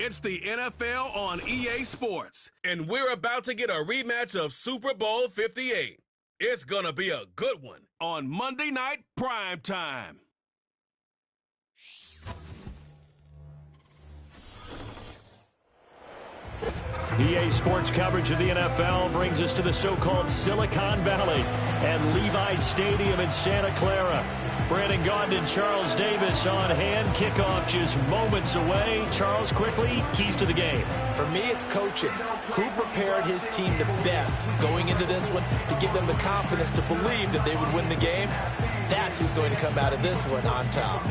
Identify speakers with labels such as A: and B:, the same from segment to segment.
A: It's the NFL on EA Sports, and we're about to get a rematch of Super Bowl 58. It's gonna be a good one on Monday Night Prime Time.
B: EA Sports coverage of the NFL brings us to the so-called Silicon Valley at Levi's Stadium in Santa Clara. Brandon Gaudin and Charles Davis on hand. Kickoff just moments away. Charles, quickly, keys to the game.
C: For me, it's coaching. Who prepared his team the best going into this one to give them the confidence to believe that they would win the game? That's who's going to come out of this one on top.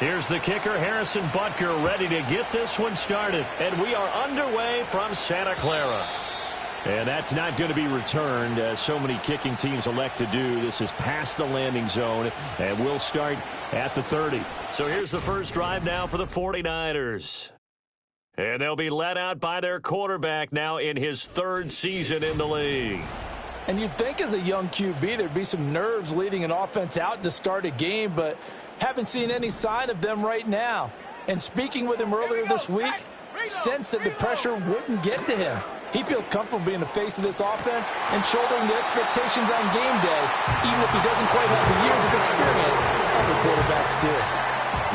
B: Here's the kicker, Harrison Butker, ready to get this one started. And we are underway from Santa Clara. And that's not going to be returned, as so many kicking teams elect to do. This is past the landing zone, and we'll start at the 30. So here's the first drive now for the 49ers. And they'll be led out by their quarterback now in his third season in the league.
C: And you'd think as a young QB there'd be some nerves leading an offense out to start a game, but haven't seen any sign of them right now. And speaking with him earlier this week, sensed that the pressure wouldn't get to him. He feels comfortable being the face of this offense and shouldering the expectations on game day, even if he doesn't quite have the years of experience other quarterbacks do.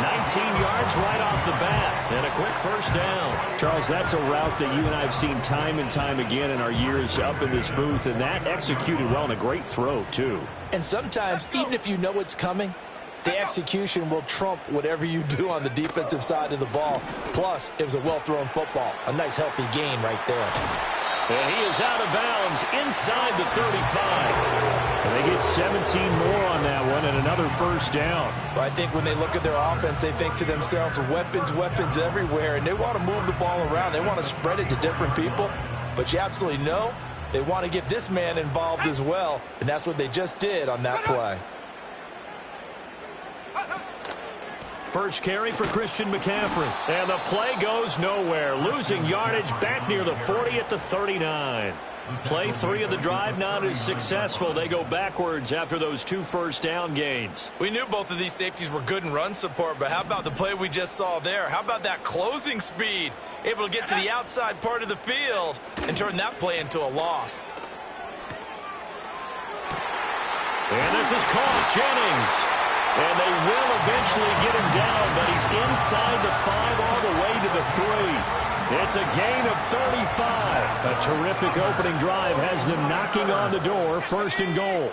B: 19 yards right off the bat, and a quick first down. Charles, that's a route that you and I have seen time and time again in our years up in this booth, and that executed well and a great throw, too.
C: And sometimes, even if you know it's coming, the execution will trump whatever you do on the defensive side of the ball. Plus, it was a well-thrown football. A nice, healthy gain right there.
B: And he is out of bounds inside the 35. And they get 17 more on that one and another first down.
C: Well, I think when they look at their offense, they think to themselves, weapons, weapons everywhere. And they want to move the ball around. They want to spread it to different people. But you absolutely know they want to get this man involved as well. And that's what they just did on that play.
B: First carry for Christian McCaffrey. And the play goes nowhere. Losing yardage back near the 40 at the 39. Play 3 of the drive not as successful. They go backwards after those 2 first down gains.
C: We knew both of these safeties were good in run support, but how about the play we just saw there? How about that closing speed? Able to get to the outside part of the field and turn that play into a loss.
B: And this is caught. Jennings. And they will eventually get him down, but he's inside the 5 all the way to the 3. It's a gain of 35. A terrific opening drive has them knocking on the door, first and goal.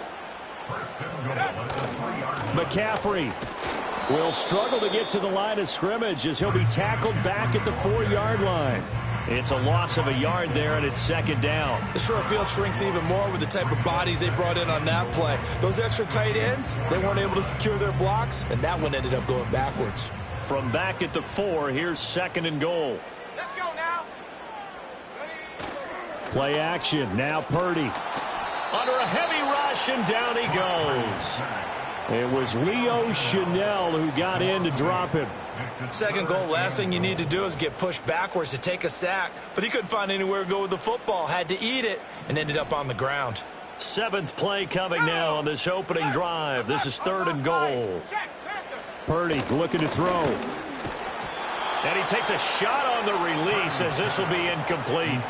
B: McCaffrey will struggle to get to the line of scrimmage as he'll be tackled back at the 4-yard line. It's a loss of a yard there, and it's second down.
C: The short field shrinks even more with the type of bodies they brought in on that play. Those extra tight ends, they weren't able to secure their blocks, and that one ended up going backwards.
B: From back at the 4, here's second and goal.
D: Let's go now.
B: Play action. Now Purdy. Under a heavy rush, and down he goes. It was Leo Chanel who got in to drop him.
C: Second goal, last thing you need to do is get pushed backwards to take a sack. But he couldn't find anywhere to go with the football. Had to eat it and ended up on the ground.
B: 7th play coming now on this opening drive. This is third and goal. Purdy looking to throw. And he takes a shot on the release as this will be incomplete.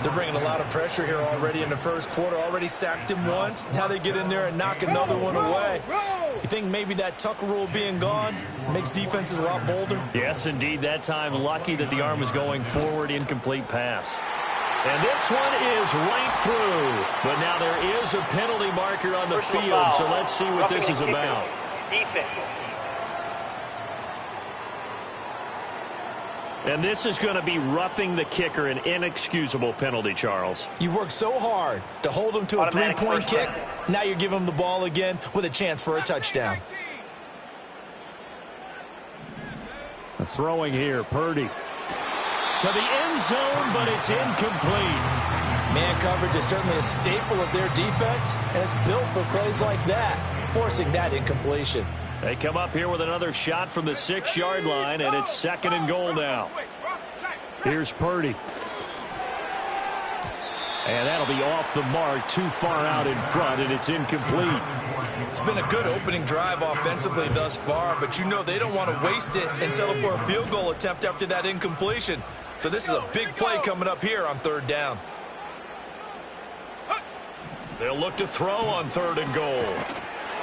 C: They're bringing a lot of pressure here already in the first quarter. Already sacked him once. Now they get in there and knock another one away. You think maybe that Tucker rule being gone makes defenses a lot bolder?
B: Yes, indeed. That time lucky that the arm was going forward. Incomplete pass. And this one is right through. But now there is a penalty marker on the field, so let's see what this is about.
D: Defense.
B: And this is going to be roughing the kicker, an inexcusable penalty, Charles.
C: You've worked so hard to hold him to a three-point kick. Now you're giving him the ball again with a chance for a touchdown.
B: Throwing here, Purdy. To the end zone, but it's incomplete.
C: Man coverage is certainly a staple of their defense, and it's built for plays like that, forcing that incompletion.
B: They come up here with another shot from the 6-yard line, and it's 2nd and goal now. Here's Purdy. And that'll be off the mark, too far out in front, and it's incomplete.
C: It's been a good opening drive offensively thus far, but you know they don't want to waste it and settle for a field goal attempt after that incompletion. So this is a big play coming up here on 3rd down.
B: They'll look to throw on 3rd and goal.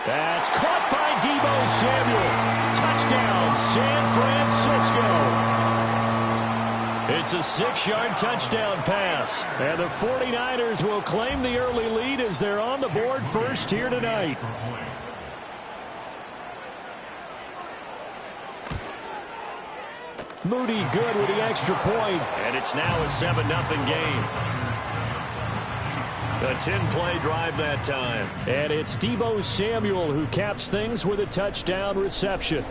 B: That's caught by Deebo Samuel. Touchdown, San Francisco. It's a 6-yard touchdown pass. And the 49ers will claim the early lead as they're on the board first here tonight. Moody good with the extra point. And it's now a 7-0 game. A 10-play drive that time. And it's Deebo Samuel who caps things with a touchdown reception.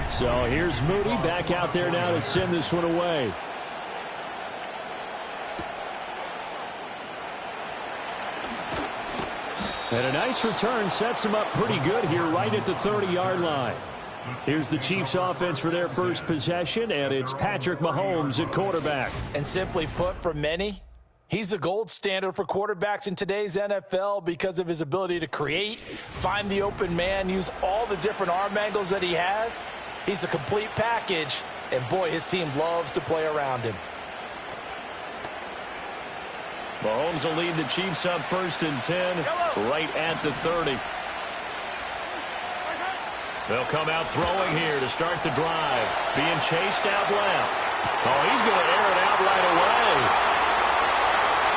B: So here's Moody back out there now to send this one away. And a nice return sets him up pretty good here right at the 30-yard line. Here's the Chiefs offense for their first possession, and it's Patrick Mahomes at quarterback.
C: And simply put, for many, he's the gold standard for quarterbacks in today's NFL because of his ability to create, find the open man, use all the different arm angles that he has. He's a complete package, and boy, his team loves to play around him.
B: Mahomes will lead the Chiefs up 1st and 10, right at the 30. They'll come out throwing here to start the drive. Being chased out left. Oh, he's going to air it out right away.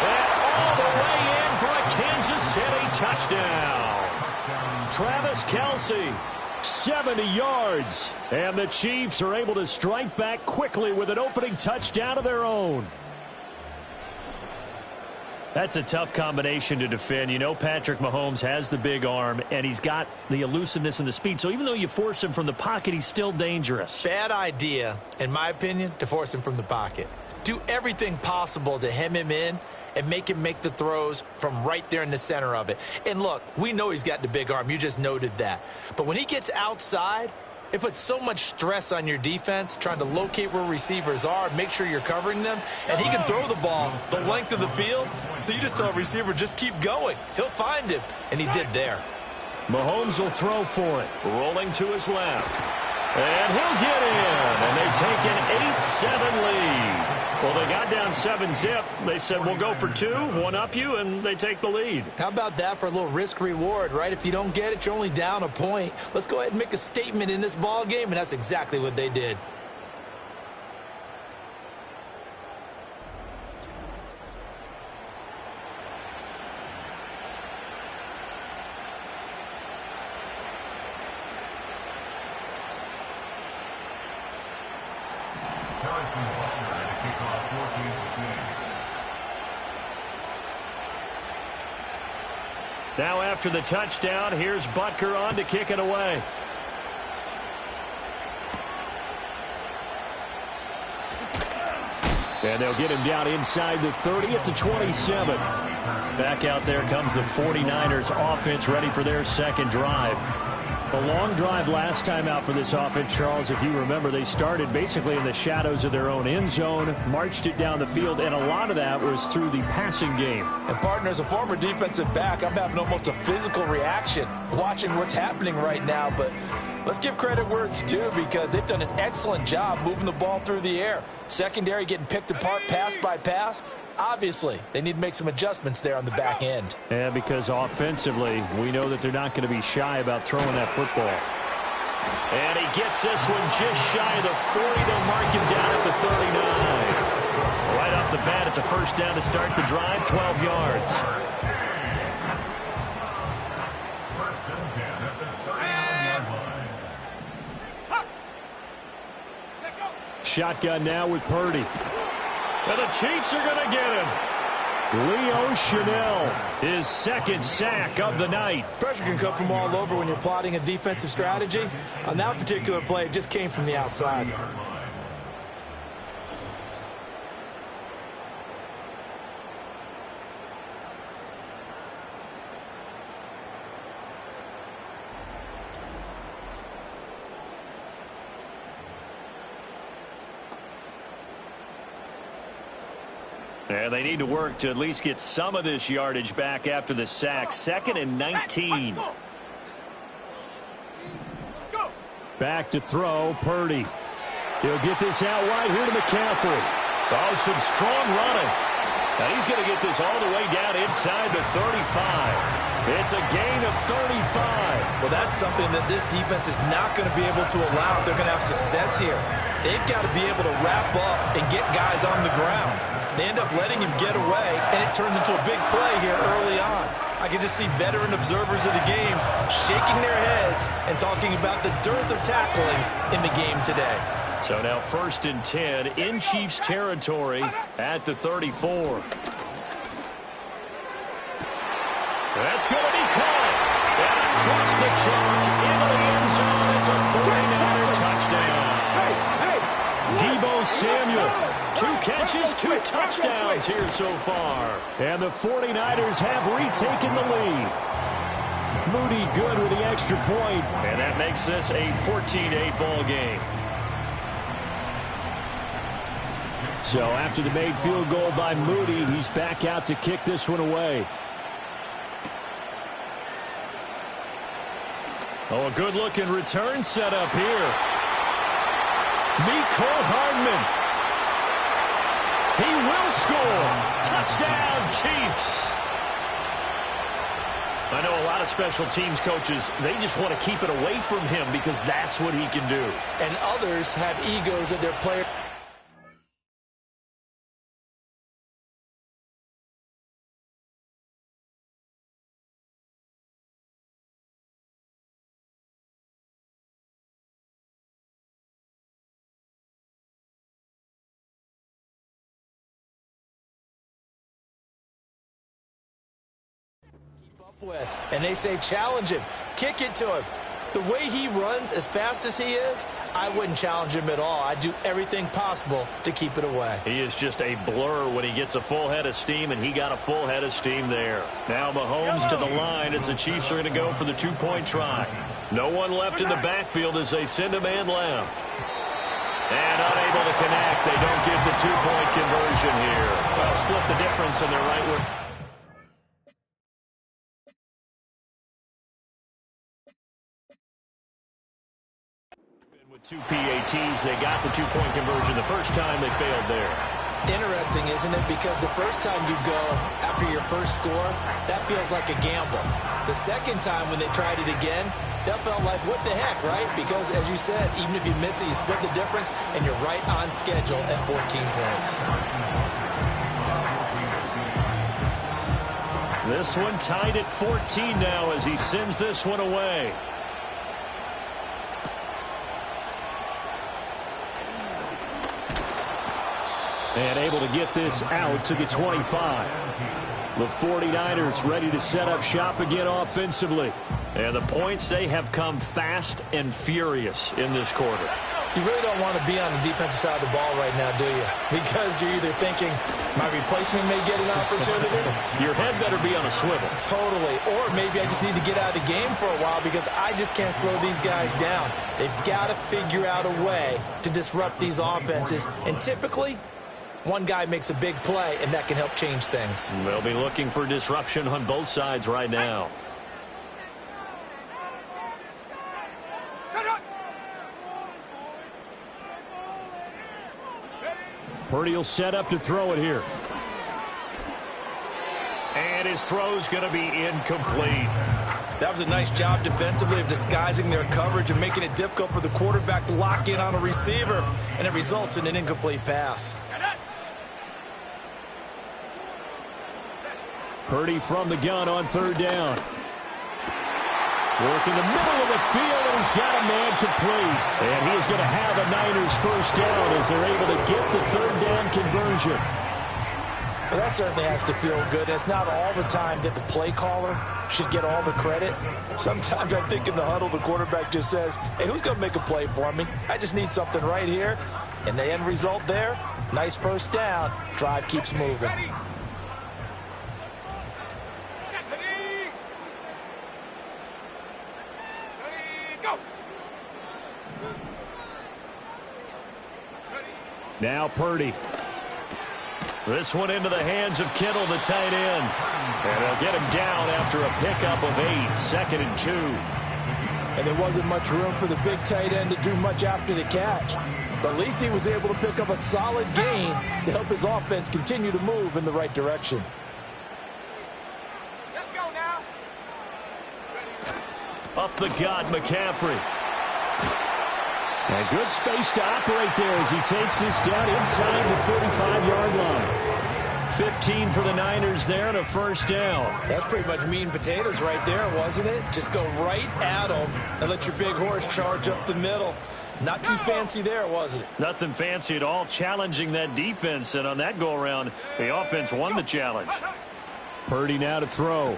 B: And all the way in for a Kansas City touchdown. Travis Kelce, 70 yards. And the Chiefs are able to strike back quickly with an opening touchdown of their own. That's a tough combination to defend. You know Patrick Mahomes has the big arm, and he's got the elusiveness and the speed. So even though you force him from the pocket, he's still dangerous.
C: Bad idea, in my opinion, to force him from the pocket. Do everything possible to hem him in and make him make the throws from right there in the center of it. And look, we know he's got the big arm. You just noted that. But when he gets outside, it puts so much stress on your defense trying to locate where receivers are, make sure you're covering them, and he can throw the ball the length of the field, so you just tell a receiver, just keep going. He'll find him, and he did there.
B: Mahomes will throw for it, rolling to his left. And he'll get in, and they take an 8-7 lead. Well, they got down 7-zip. They said, we'll go for 2, one up you, and they take the lead.
C: How about that for a little risk-reward, right? If you don't get it, you're only down a point. Let's go ahead and make a statement in this ball game, and that's exactly what they did.
B: Now after the touchdown, here's Butker on to kick it away. And they'll get him down inside the 30 at the 27. Back out there comes the 49ers offense ready for their second drive. A long drive last time out for this offense, Charles. If you remember, they started basically in the shadows of their own end zone, marched it down the field, and a lot of that was through the passing game.
C: And, partner, as a former defensive back, I'm having almost a physical reaction watching what's happening right now. But let's give credit where it's due because they've done an excellent job moving the ball through the air. Secondary getting picked apart pass by pass. Obviously, they need to make some adjustments there on the back end.
B: And because offensively, we know that they're not going to be shy about throwing that football. And he gets this one just shy of the 40. They'll mark him down at the 39. Right off the bat, it's a first down to start the drive, 12 yards. Shotgun now with Purdy. And the Chiefs are going to get him. Leo Chanel, his second sack of the night.
C: Pressure can come from all over when you're plotting a defensive strategy. On that particular play, it just came from the outside.
B: And they need to work to at least get some of this yardage back after the sack. 2nd and 19. Back to throw, Purdy. He'll get this out wide here to McCaffrey. Oh, some strong running. Now he's going to get this all the way down inside the 35. It's a gain of 35.
C: Well, that's something that this defense is not going to be able to allow if they're going to have success here. They've got to be able to wrap up and get guys on the ground. They end up letting him get away, and it turns into a big play here early on. I can just see veteran observers of the game shaking their heads and talking about the dearth of tackling in the game today.
B: So now 1st and 10 in Chiefs territory at the 34. That's going to be caught. And across the chalk into the end zone. It's a 49er touchdown. Deebo Samuel, 2 catches, 2 touchdowns here so far. And the 49ers have retaken the lead. Moody good with the extra point. And that makes this a 14-8 ball game. So after the made field goal by Moody, he's back out to kick this one away. Oh, a good-looking return set up here. Mecole Hardman. He will score. Touchdown, Chiefs. I know a lot of special teams coaches, they just want to keep it away from him because that's what he can do.
C: And others have egos of their players. With, and they say challenge him, kick it to him. The way he runs as fast as he is, I wouldn't challenge him at all. I'd do everything possible to keep it away.
B: He is just a blur when he gets a full head of steam, and he got a full head of steam there. Now Mahomes to the line as the Chiefs are going to go for the 2-point try. No one left in the backfield as they send a man left. And unable to connect. They don't get the 2-point conversion here. Well, split the difference in their right wing. With 2 PATs, they got the 2-point conversion the first time. They failed there.
C: Interesting, isn't it? Because the first time you go after your first score, that feels like a gamble. The second time when they tried it again, that felt like, what the heck, right? Because, as you said, even if you miss it, you split the difference, and you're right on schedule at 14 points.
B: This one tied at 14 now as he sends this one away. And able to get this out to the 25. The 49ers ready to set up shop again offensively. And the points, they have come fast and furious in this quarter.
C: You really don't want to be on the defensive side of the ball right now, do you? Because you're either thinking, my replacement may get an opportunity.
B: Your head better be on a swivel.
C: Totally. Or maybe I just need to get out of the game for a while because I just can't slow these guys down. They've got to figure out a way to disrupt these offenses. And typically, one guy makes a big play, and that can help change things.
B: They'll be looking for disruption on both sides right now. Purdy will set up to throw it here. And his throw's going to be incomplete.
C: That was a nice job defensively of disguising their coverage and making it difficult for the quarterback to lock in on a receiver, and it results in an incomplete pass.
B: Purdy from the gun on 3rd down. Working the middle of the field, and he's got a man complete. And he is going to have a Niners first down as they're able to get the 3rd down conversion.
C: Well, that certainly has to feel good. It's not all the time that the play caller should get all the credit. Sometimes I think in the huddle, the quarterback just says, hey, who's going to make a play for me? I just need something right here. And the end result there, nice first down. Drive keeps moving.
B: Now Purdy. This one into the hands of Kittle, the tight end. And they'll get him down after a pickup of 8, 2nd and 2.
C: And there wasn't much room for the big tight end to do much after the catch. But at least he was able to pick up a solid gain to help his offense continue to move in the right direction.
D: Let's go now.
B: Up the gut, McCaffrey. And good space to operate there as he takes this down inside the 35-yard line. 15 for the Niners there and a first down.
C: That's pretty much meat and potatoes right there, wasn't it? Just go right at them and let your big horse charge up the middle. Not too fancy there, was it?
B: Nothing fancy at all, challenging that defense. And on that go-around, the offense won the challenge. Purdy now to throw.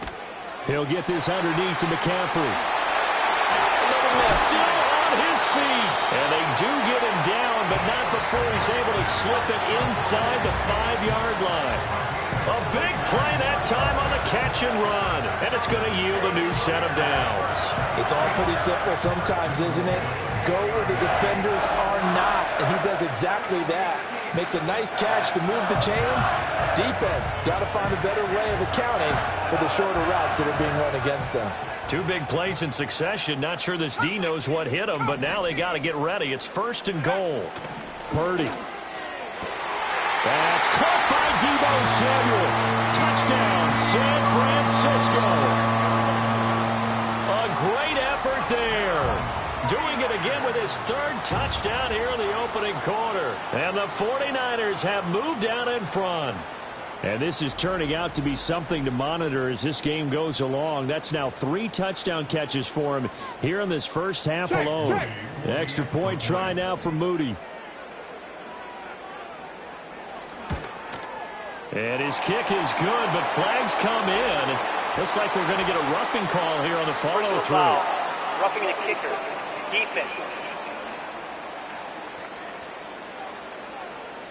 B: He'll get this underneath to McCaffrey.
C: Another miss.
B: Still on his feet. And they do get him down, but not before he's able to slip it inside the 5-yard line. A big play that time on the catch and run. And it's going to yield a new set of downs.
C: It's all pretty simple sometimes, isn't it? Go where the defenders are not, and he does exactly that. Makes a nice catch to move the chains. Defense got to find a better way of accounting for the shorter routes that are being run against them.
B: 2 big plays in succession. Not sure this D knows what hit him, but now they got to get ready. It's 1st and goal. Purdy. That's caught by Deebo Samuel. Touchdown, San Francisco. A great effort there. Doing it again with his 3rd touchdown here in the opening quarter. And the 49ers have moved out in front. And this is turning out to be something to monitor as this game goes along. That's now 3 touchdown catches for him here in this first half alone. Extra point try now for Moody. And his kick is good, but flags come in. Looks like we're going to get a roughing call here on the follow-through.
D: Roughing the kicker. Defense.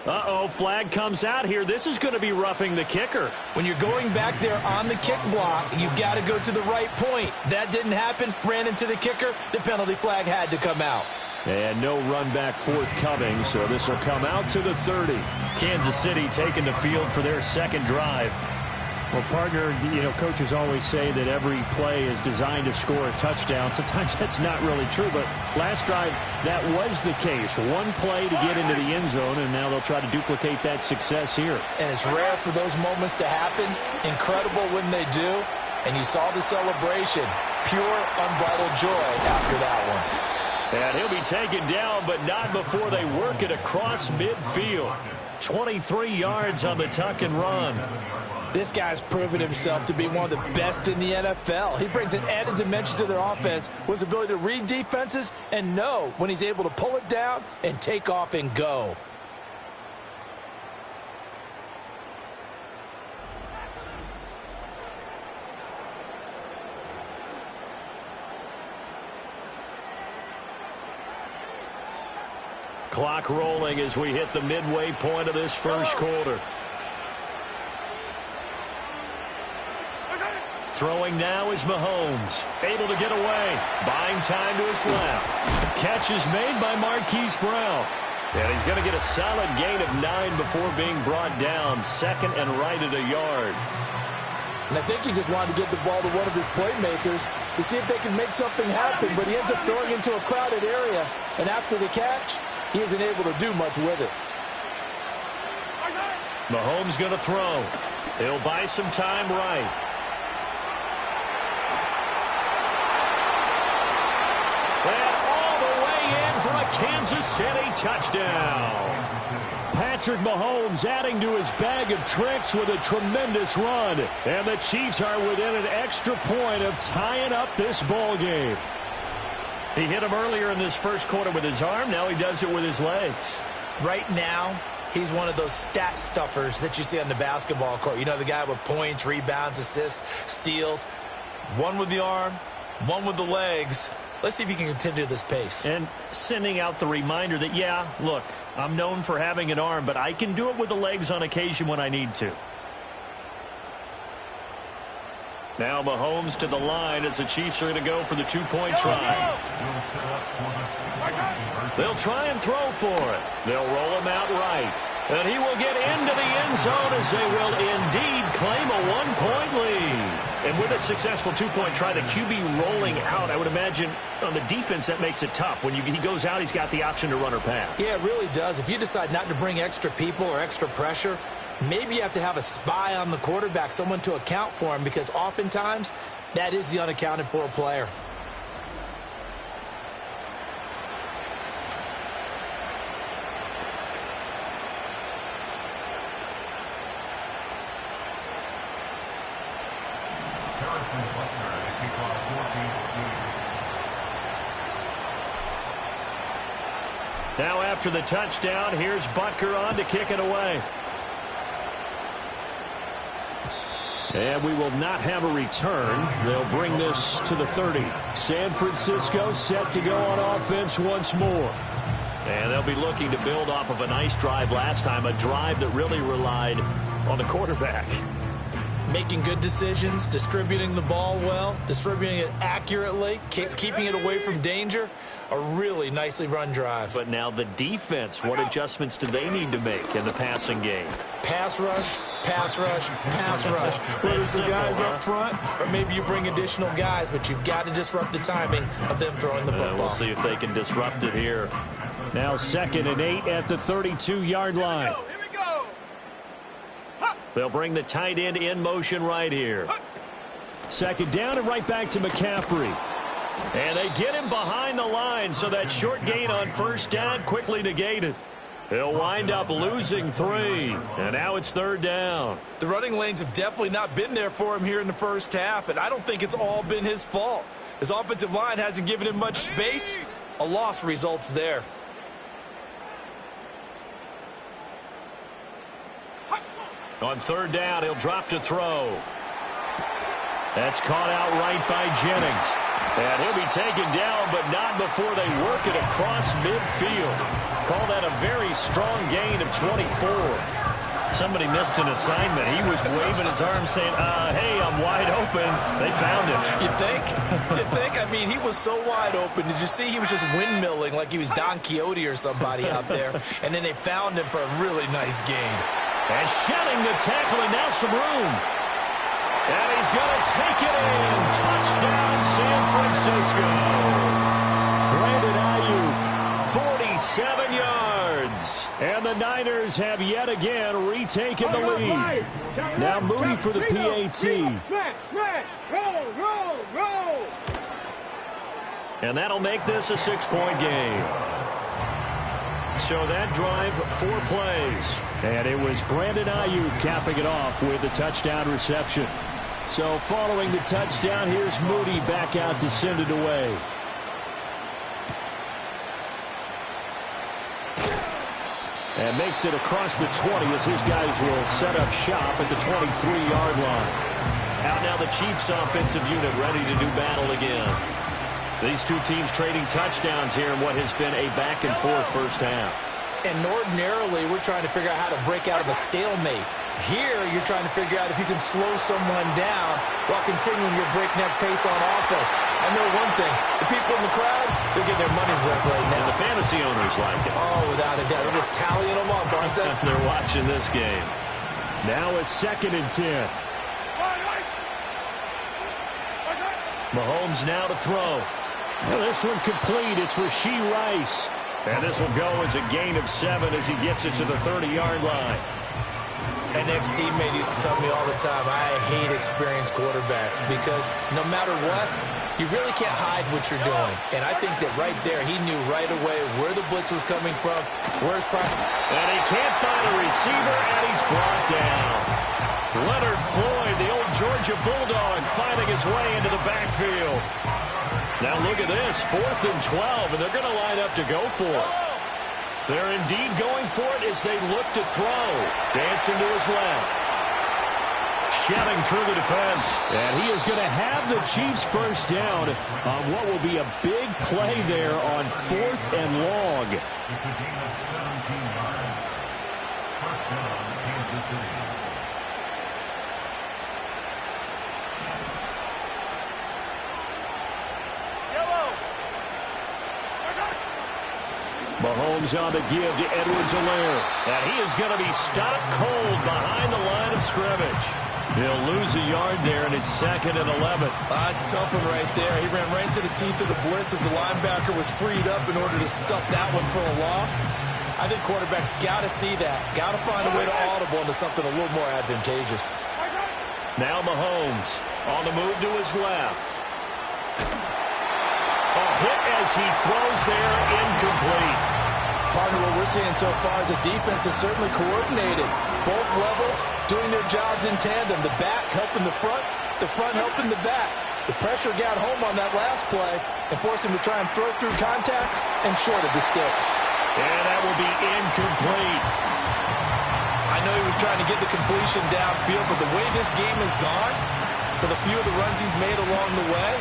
B: Uh-oh, flag comes out here. This is going to be roughing the kicker.
C: When you're going back there on the kick block, you've got to go to the right point. That didn't happen. Ran into the kicker. The penalty flag had to come out.
B: And no run back forthcoming, so this will come out to the 30. Kansas City taking the field for their 2nd drive.
E: Well, partner, coaches always say that every play is designed to score a touchdown. Sometimes that's not really true, but last drive, that was the case. 1 play to get into the end zone, and now they'll try to duplicate that success here.
C: And it's rare for those moments to happen. Incredible when they do. And you saw the celebration. Pure, unbridled joy after that one.
B: And he'll be taken down, but not before they work it across midfield. 23 yards on the tuck and run.
C: This guy's proven himself to be one of the best in the NFL. He brings an added dimension to their offense with his ability to read defenses and know when he's able to pull it down and take off and go.
B: Clock rolling as we hit the midway point of this first quarter. Throwing now is Mahomes. Able to get away. Buying time to his left. Catch is made by Marquise Brown. And he's going to get a solid gain of 9 before being brought down. 2nd and right at a yard.
C: And I think he just wanted to get the ball to one of his playmakers to see if they can make something happen. But he ends up throwing into a crowded area. And after the catch, he isn't able to do much with it.
B: Mahomes going to throw. He'll buy some time right. And all the way in for a Kansas City touchdown. Patrick Mahomes adding to his bag of tricks with a tremendous run. And the Chiefs are within an extra point of tying up this ball game. He hit him earlier in this first quarter with his arm. Now he does it with his legs.
C: Right now, He's one of those stat stuffers that you see on the basketball court. You know, the guy with points, rebounds, assists, steals. One with the arm, one with the legs. Let's see if he can continue this pace.
B: And sending out the reminder that, yeah, look, I'm known for having an arm, but I can do it with the legs on occasion when I need to. Now Mahomes to the line as the Chiefs are going to go for the two-point try. They'll try and throw for it. They'll roll him out right. And he will get into the end zone as they will indeed claim a one-point lead. And with a successful two-point try, the QB rolling out, I would imagine on the defense that makes it tough. When he goes out, he's got the option to run or pass.
C: Yeah, it really does. If you decide not to bring extra people or extra pressure, maybe you have to have a spy on the quarterback, someone to account for him, because oftentimes that is the unaccounted for player.
B: Now after the touchdown, here's Butker on to kick it away. And we will not have a return. They'll bring this to the 30. San Francisco set to go on offense once more. And they'll be looking to build off of a nice drive last time, a drive that really relied on the quarterback.
C: Making good decisions, distributing the ball well, distributing it accurately, keeping it away from danger. A really nicely run drive.
B: But now the defense, what adjustments do they need to make in the passing game?
C: Pass rush, pass rush, pass rush. Whether it's the guys up front or maybe you bring additional guys, but you've got to disrupt the timing of them throwing the football.
B: We'll see if they can disrupt it here.
E: Now 2nd and 8 at the 32-yard line.
B: They'll bring the tight end in motion right here.
E: 2nd down and right back to McCaffrey.
B: And they get him behind the line, so that short gain on first down quickly negated. He'll wind up losing 3. And now it's 3rd down.
C: The running lanes have definitely not been there for him here in the first half, and I don't think it's all been his fault. His offensive line hasn't given him much space. A loss results there.
B: On 3rd down, he'll drop to throw. That's caught out right by Jennings. And he'll be taken down, but not before they work it across midfield. Call that a very strong gain of 24. Somebody missed an assignment. He was waving his arms saying, hey, I'm wide open. They found him.
C: You think? You think? I mean, he was so wide open. Did you see he was just windmilling like he was Don Quixote or somebody out there? And then they found him for a really nice gain.
B: And shedding the tackle, and now some room. And he's going to take it in. Touchdown, San Francisco. Brandon Ayuk, 47 yards. And the Niners have yet again retaken the lead. Now Moody for the PAT. And that'll make this a 6-point game. So that drive, 4 plays.
E: And it was Brandon Ayuk capping it off with a touchdown reception. So following the touchdown, here's Moody back out to send it away. And makes it across the 20 as his guys will set up shop at the 23-yard line.
B: Out now the Chiefs offensive unit ready to do battle again. These two teams trading touchdowns here in what has been a back-and-forth first half.
C: And ordinarily, we're trying to figure out how to break out of a stalemate. Here, you're trying to figure out if you can slow someone down while continuing your breakneck pace on offense. I know one thing. The people in the crowd, they're getting their money's worth right now.
B: And the fantasy owners like it.
C: Oh, without a doubt. They're just tallying them up, aren't they?
B: They're watching this game.
E: Now a 2nd and 10.
B: Mahomes now to throw.
E: Well, this one complete. It's Rashee Rice.
B: And this will go as a gain of 7 as he gets it to the 30-yard line.
C: An ex-teammate used to tell me all the time, I hate experienced quarterbacks because no matter what, you really can't hide what you're doing. And I think that right there, he knew right away where the blitz was coming from, where's prime.
B: And he can't find a receiver, and he's brought down. Leonard Floyd, the old Georgia Bulldog, finding his way into the backfield. Now look at this, 4th and 12, and they're going to line up to go for it. They're indeed going for it as they look to throw. Dancing to his left. Shedding through the defense. And he is going to have the Chiefs first down on what will be a big play there on 4th and long. Mahomes on the give to Edwards-Helaire. And he is going to be stopped cold behind the line of scrimmage. He'll lose a yard there, and it's 2nd and 11.
C: It's a tough one right there. He ran right into the teeth of the blitz as the linebacker was freed up in order to stuff that one for a loss. I think quarterbacks got to see that. Got to find a way to audible into something a little more advantageous.
B: Now Mahomes on the move to his left. A hit as he throws there, incomplete.
C: Partner, what we're seeing so far is the defense is certainly coordinated. Both levels doing their jobs in tandem. The back helping the front helping the back. The pressure got home on that last play and forced him to try and throw through contact and short of the sticks.
B: And that will be incomplete.
C: I know he was trying to get the completion downfield, but the way this game has gone, with a few of the runs he's made along the way,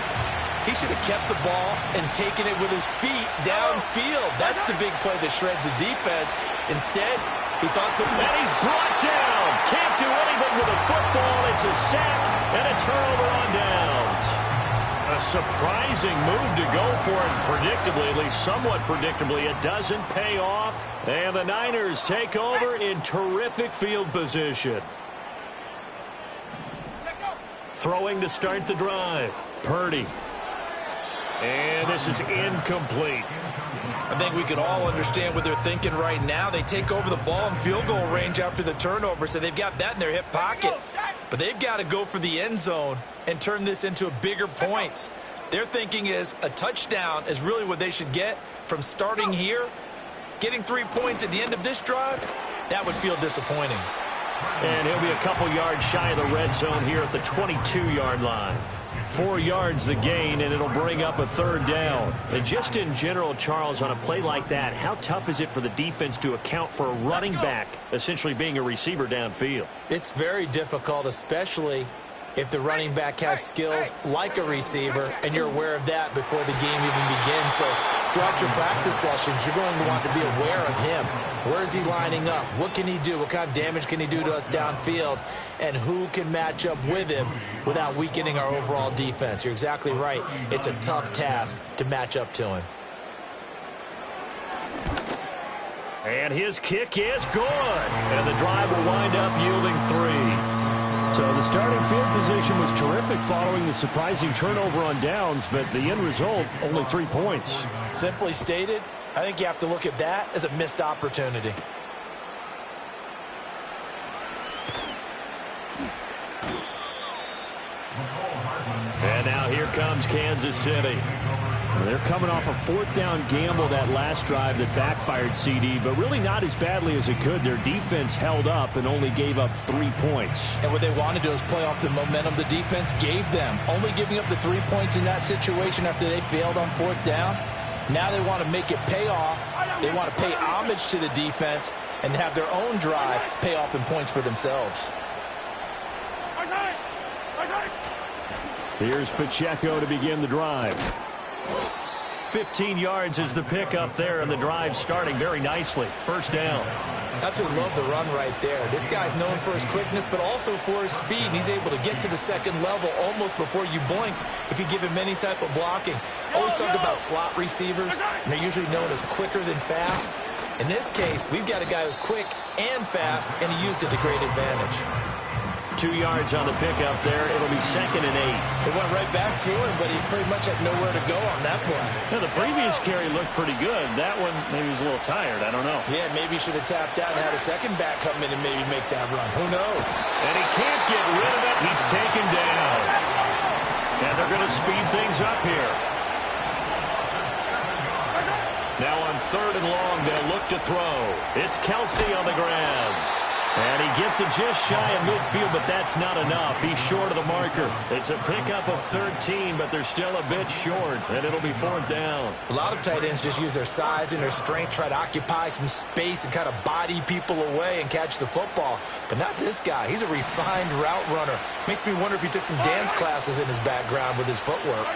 C: he should have kept the ball and taken it with his feet downfield. That's the big play that shreds the defense. Instead, he thought something.
B: And he's brought down. Can't do anything with a football. It's a sack and a turnover on downs. A surprising move to go for it. Predictably, at least somewhat predictably, it doesn't pay off. And the Niners take over in terrific field position. Throwing to start the drive. Purdy. And this is incomplete.
C: I think we can all understand what they're thinking right now. They take over the ball in field goal range after the turnover, so they've got that in their hip pocket. But they've got to go for the end zone and turn this into a bigger points. Their thinking is a touchdown is really what they should get from starting here. Getting 3 points at the end of this drive, that would feel disappointing.
B: And he'll be a couple yards shy of the red zone here at the 22-yard line. 4 yards the gain, and it'll bring up a 3rd down. And just in general, Charles, on a play like that, how tough is it for the defense to account for a running back essentially being a receiver downfield?
C: It's very difficult, especially if the running back has skills like a receiver, and you're aware of that before the game even begins. So throughout your practice sessions, you're going to want to be aware of him. Where is he lining up? What can he do? What kind of damage can he do to us downfield? And who can match up with him without weakening our overall defense? You're exactly right. It's a tough task to match up to him.
B: And his kick is good. And the drive will wind up yielding 3.
E: So the starting field position was terrific following the surprising turnover on downs, but the end result, only 3 points.
C: Simply stated, I think you have to look at that as a missed opportunity.
B: And now here comes Kansas City.
E: They're coming off a 4th down gamble that last drive that backfired CD, but really not as badly as it could. Their defense held up and only gave up 3 points.
C: And what they want to do is play off the momentum the defense gave them. Only giving up the 3 points in that situation after they failed on 4th down. Now they want to make it pay off. They want to pay homage to the defense and have their own drive pay off in points for themselves.
B: Here's Pacheco to begin the drive. 15 yards is the pickup there, and the drive starting very nicely. 1st down.
C: That's what I love the run right there. This guy's known for his quickness, but also for his speed. And he's able to get to the 2nd level almost before you blink if you give him any type of blocking. Always talk about slot receivers, and they're usually known as quicker than fast. In this case, we've got a guy who's quick and fast, and he used it to great advantage.
B: 2 yards on the pickup there. It'll be 2nd and 8.
C: They went right back to him, but he pretty much had nowhere to go on that play.
E: Now, the previous carry looked pretty good. That one, maybe he was a little tired. I don't know.
C: Yeah, maybe he should have tapped out and had a second back come in and maybe make that run. Who knows?
B: And he can't get rid of it. He's taken down. And they're going to speed things up here. Now on 3rd and long, they'll look to throw. It's Kelsey on the ground. And he gets it just shy of midfield, but that's not enough. He's short of the marker. It's a pickup of 13, but they're still a bit short, and it'll be 4th down.
C: A lot of tight ends just use their size and their strength, try to occupy some space and kind of body people away and catch the football. But not this guy. He's a refined route runner. Makes me wonder if he took some dance classes in his background with his footwork.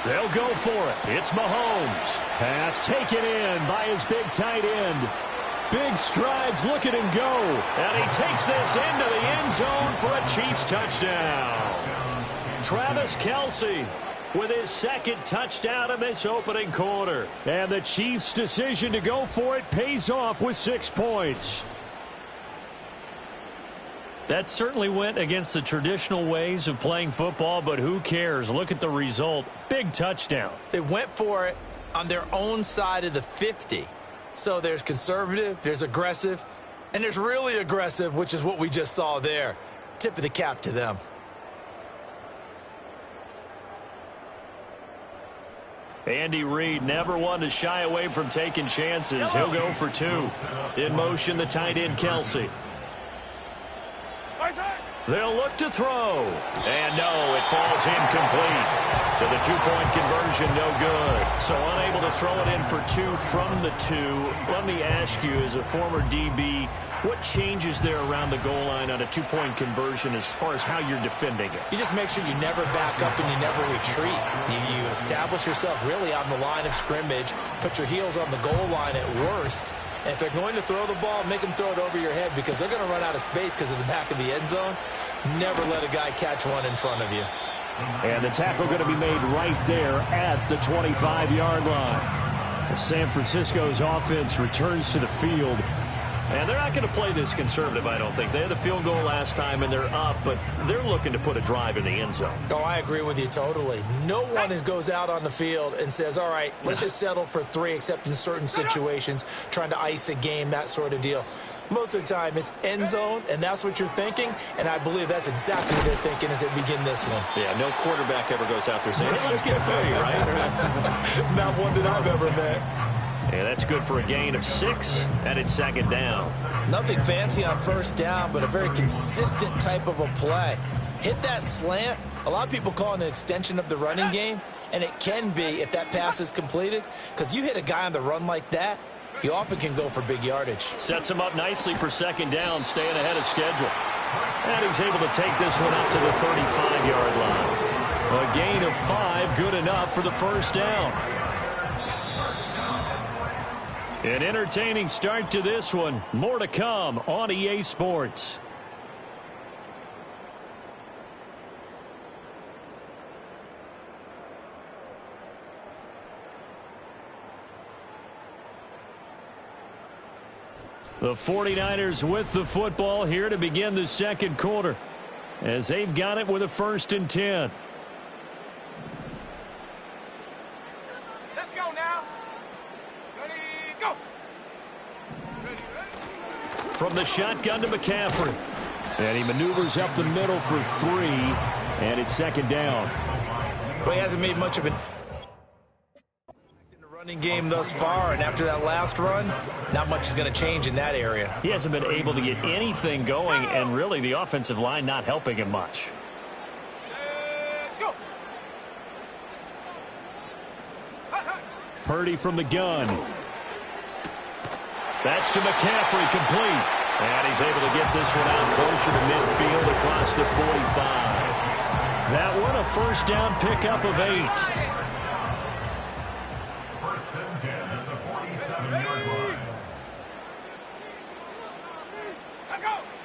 B: They'll go for it. It's Mahomes.
E: Pass taken in by his big tight end. Big strides, look at him go.
B: And he takes this into the end zone for a Chiefs touchdown. Travis Kelce with his 2nd touchdown in this opening quarter.
E: And the Chiefs' decision to go for it pays off with 6 points.
B: That certainly went against the traditional ways of playing football, but who cares? Look at the result. Big touchdown.
C: They went for it on their own side of the 50. So there's conservative, there's aggressive, and there's really aggressive, which is what we just saw there. Tip of the cap to them.
B: Andy Reid never one to shy away from taking chances. He'll go for 2. In motion, the tight end, Kelce. They'll look to throw. And no, it falls incomplete. So the 2-point conversion, no good. So unable to throw it in for 2 from the 2. Let me ask you, as a former DB, what changes there around the goal line on a 2-point conversion as far as how you're defending it?
C: You just make sure you never back up and you never retreat. You establish yourself really on the line of scrimmage, put your heels on the goal line at worst. And if they're going to throw the ball, make them throw it over your head because they're going to run out of space because of the back of the end zone. Never let a guy catch one in front of you.
E: And the tackle going to be made right there at the 25-yard line. San Francisco's offense returns to the field.
B: And they're not going to play this conservative, I don't think. They had a field goal last time, and they're up, but they're looking to put a drive in the end zone.
C: Oh, I agree with you totally. No one goes out on the field and says, all right, let's just settle for 3, except in certain situations, trying to ice a game, that sort of deal. Most of the time, it's end zone, and that's what you're thinking, and I believe that's exactly what they're thinking as they begin this one.
B: Yeah, no quarterback ever goes out there saying, hey, let's get 30, right?
C: Not one that I've ever met.
B: Yeah, that's good for a gain of 6, and it's 2nd down.
C: Nothing fancy on 1st down, but a very consistent type of a play. Hit that slant. A lot of people call it an extension of the running game, and it can be if that pass is completed, because you hit a guy on the run like that, he often can go for big yardage.
B: Sets him up nicely for 2nd down, staying ahead of schedule. And he's able to take this one up to the 35-yard line. A gain of 5, good enough for the 1st down. An entertaining start to this one. More to come on EA Sports. The 49ers with the football here to begin the 2nd quarter, as they've got it with a 1st and 10.
D: Let's go now. Ready, go.
B: From the shotgun to McCaffrey.
E: And he maneuvers up the middle for 3, and it's 2nd down.
C: Well, he hasn't made much of an game thus far, and after that last run, not much is going to change in that area.
B: He hasn't been able to get anything going, and really the offensive line not helping him much.
E: Purdy from the gun.
B: That's to McCaffrey, complete. And he's able to get this one out closer to midfield across the 45. That one a 1st down pickup of 8.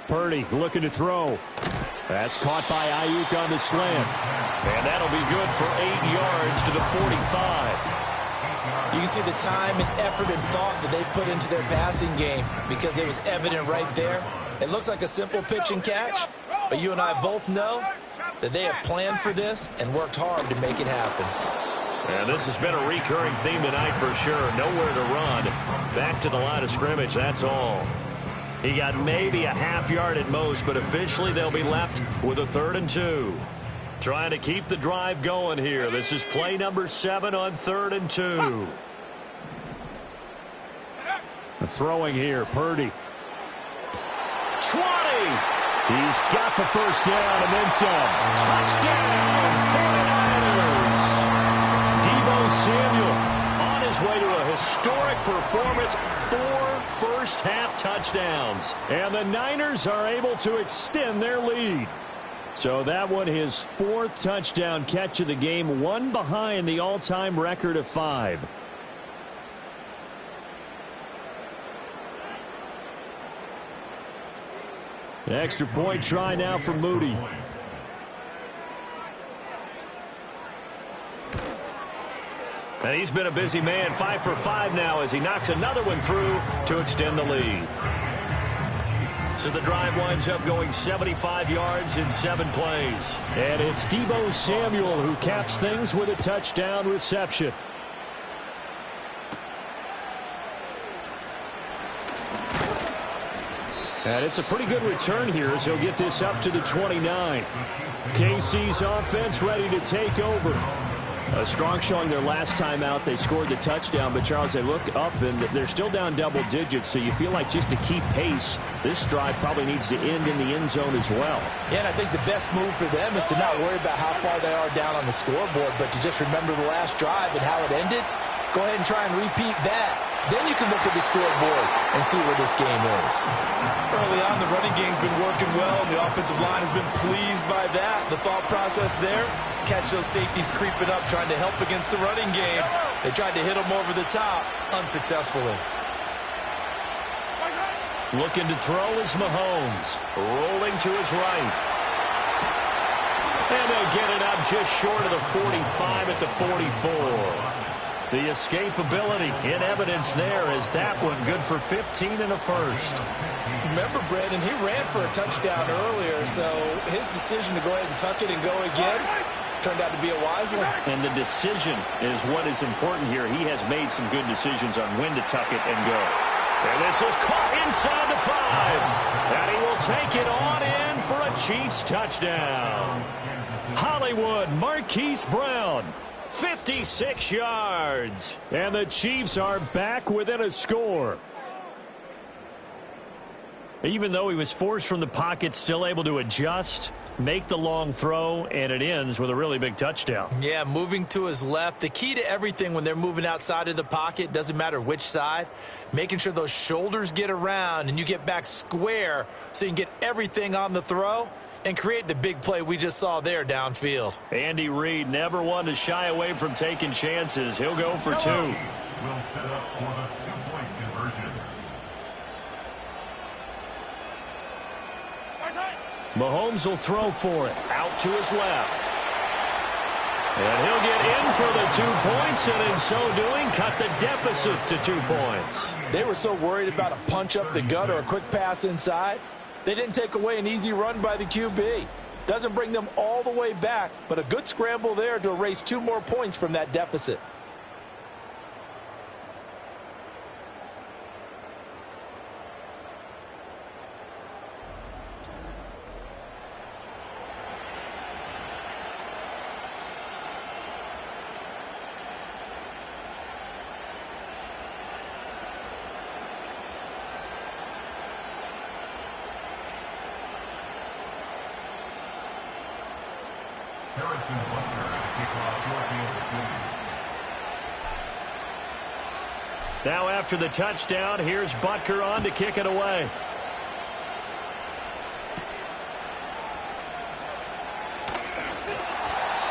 E: Purdy looking to throw. That's caught by Ayuk on the slant.
B: And that'll be good for 8 yards to the 45.
C: You can see the time and effort and thought that they put into their passing game because it was evident right there. It looks like a simple pitch and catch, but you and I both know that they have planned for this and worked hard to make it happen.
B: And this has been a recurring theme tonight for sure. Nowhere to run. Back to the line of scrimmage, that's all. He got maybe a half yard at most, but officially they'll be left with a 3rd and 2. Trying to keep the drive going here. This is play number 7 on 3rd and 2.
E: The throwing here, Purdy.
B: 20. He's got the first down and then some. Touchdown, 49ers. Deebo Samuel on his way to a historic performance, 4 first-half touchdowns. And the Niners are able to extend their lead. So that one, his 4th touchdown catch of the game, one behind the all-time record of 5. Extra point try now for Moody. And he's been a busy man, 5 for 5 now as he knocks another one through to extend the lead. So the drive winds up going 75 yards in 7 plays. And it's Deebo Samuel who caps things with a touchdown reception. And it's a pretty good return here as he'll get this up to the 29. KC's offense ready to take over. A strong showing their last time out. They scored the touchdown, but Charles, they look up and they're still down double digits, so you feel like just to keep pace, this drive probably needs to end in the end zone as well.
C: Yeah, and I think the best move for them is to not worry about how far they are down on the scoreboard, but to just remember the last drive and how it ended. Go ahead and try and repeat that. Then you can look at the scoreboard and see where this game is.
F: Early on, the running game's been working well, and the offensive line has been pleased by that. The thought process there, catch those safeties creeping up, trying to help against the running game. They tried to hit them over the top, unsuccessfully.
B: Looking to throw is Mahomes, rolling to his right. And they'll get it up just short of the 45 at the 44. The escapability in evidence there as that one good for 15 and a first.
F: Remember, Brandon, he ran for a touchdown earlier, so his decision to go ahead and tuck it and go again turned out to be a wise one.
B: And the decision is what is important here. He has made some good decisions on when to tuck it and go. And this is caught inside the 5. And he will take it on in for a Chiefs touchdown. Hollywood, Marquise Brown. 56 yards. And the Chiefs are back within a score. Even though he was forced from the pocket, still able to adjust, make the long throw, and it ends with a really big touchdown.
C: Yeah, moving to his left. The key to everything when they're moving outside of the pocket, doesn't matter which side, making sure those shoulders get around and you get back square so you can get everything on the throw and create the big play we just saw there downfield.
B: Andy Reid never one to shy away from taking chances. He'll go for 2.
G: Will set up for the 2-point conversion.
B: Mahomes will throw for it. Out to his left. And he'll get in for the 2 points, and in so doing, cut the deficit to 2 points.
C: They were so worried about a punch up the gut or a quick pass inside. They didn't take away an easy run by the QB. Doesn't bring them all the way back, but a good scramble there to erase 2 more points from that deficit.
B: Now after the touchdown, here's Butker on to kick it away.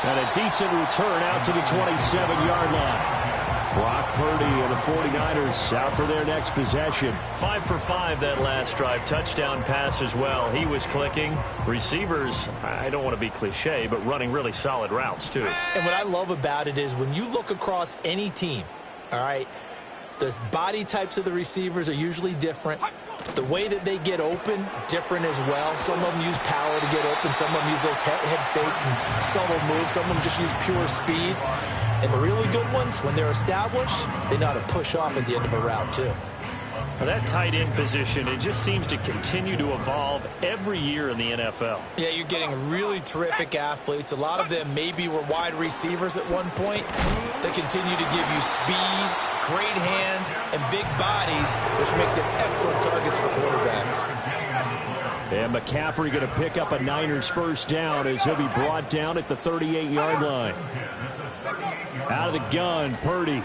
B: And a decent return out to the 27-yard line. Brock Purdy and the 49ers out for their next possession. 5 for 5 that last drive. Touchdown pass as well. He was clicking. Receivers, I don't want to be cliche, but running really solid routes too.
C: And what I love about it is when you look across any team, all right, the body types of the receivers are usually different. The way that they get open, different as well. Some of them use power to get open. Some of them use those head fakes and subtle moves. Some of them just use pure speed. And the really good ones, when they're established, they know how to push off at the end of a route, too.
B: Well, that tight end position, it just seems to continue to evolve every year in the NFL.
C: Yeah, you're getting really terrific athletes. A lot of them maybe were wide receivers at one point. They continue to give you speed,
F: great hands and big bodies, which make them excellent targets for quarterbacks.
B: And McCaffrey going to pick up a Niners first down as he'll be brought down at the 38-yard line. Out of the gun, Purdy.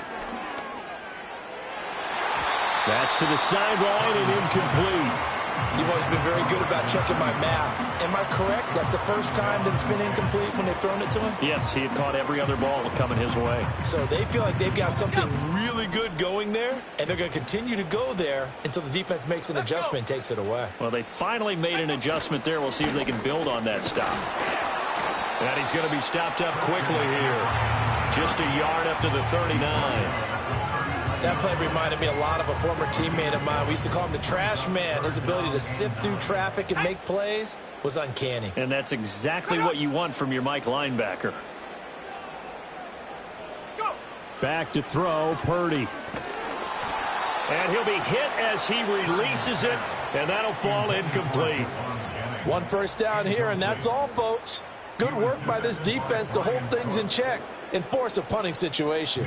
B: That's to the sideline and incomplete.
F: You've always been very good about checking my math. Am I correct? That's the first time that it's been incomplete when they've thrown it to him?
B: Yes, he had caught every other ball coming his way.
F: So they feel like they've got something really good going there, and they're going to continue to go there until the defense makes an adjustment and takes it away.
B: Well, they finally made an adjustment there. We'll see if they can build on that stop. And he's going to be stopped up quickly here. Just a yard up to the 39.
F: That play reminded me a lot of a former teammate of mine. We used to call him the trash man. His ability to sift through traffic and make plays was uncanny.
B: And that's exactly what you want from your Mike linebacker. Back to throw, Purdy. And he'll be hit as he releases it, and that'll fall incomplete.
C: One first down here, and that's all, folks. Good work by this defense to hold things in check and force a punting situation.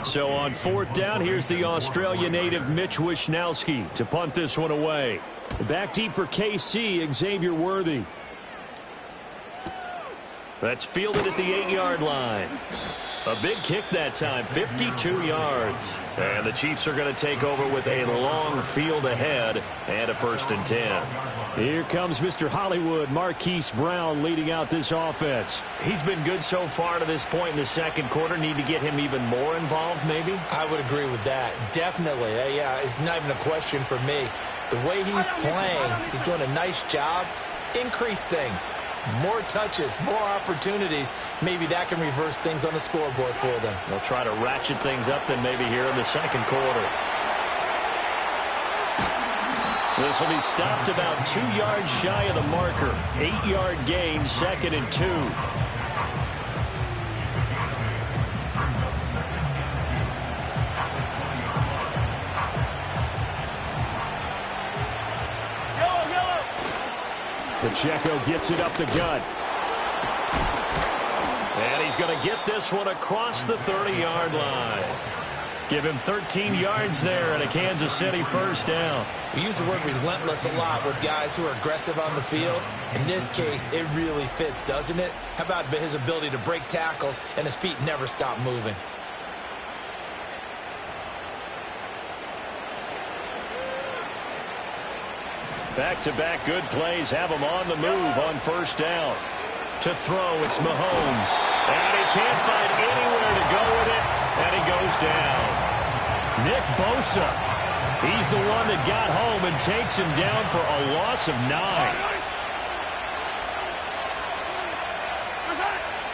B: So on fourth down, here's the Australia native Mitch Wishnowski to punt this one away. Back deep for KC, Xavier Worthy. That's fielded at the 8-yard line. A big kick that time, 52 yards. And the Chiefs are going to take over with a long field ahead and a 1st and 10. Here comes Mr. Hollywood, Marquise Brown, leading out this offense. He's been good so far to this point in the second quarter. Need to get him even more involved, maybe?
F: I would agree with that. Definitely. Yeah, it's not even a question for me. The way he's playing, he's doing a nice job. Increase things. More touches, more opportunities. Maybe that can reverse things on the scoreboard for them.
B: They'll try to ratchet things up then maybe here in the second quarter. This will be stopped about 2 yards shy of the marker. 8-yard gain, 2nd and 2. Pacheco gets it up the gut. And he's going to get this one across the 30-yard line. Give him 13 yards there and a Kansas City first down.
F: We use the word relentless a lot with guys who are aggressive on the field. In this case, it really fits, doesn't it? How about his ability to break tackles and his feet never stop moving?
B: Back-to-back good plays have him on the move on first down. To throw, it's Mahomes. And he can't find anywhere to go with it, and he goes down. Nick Bosa, he's the one that got home and takes him down for a loss of 9.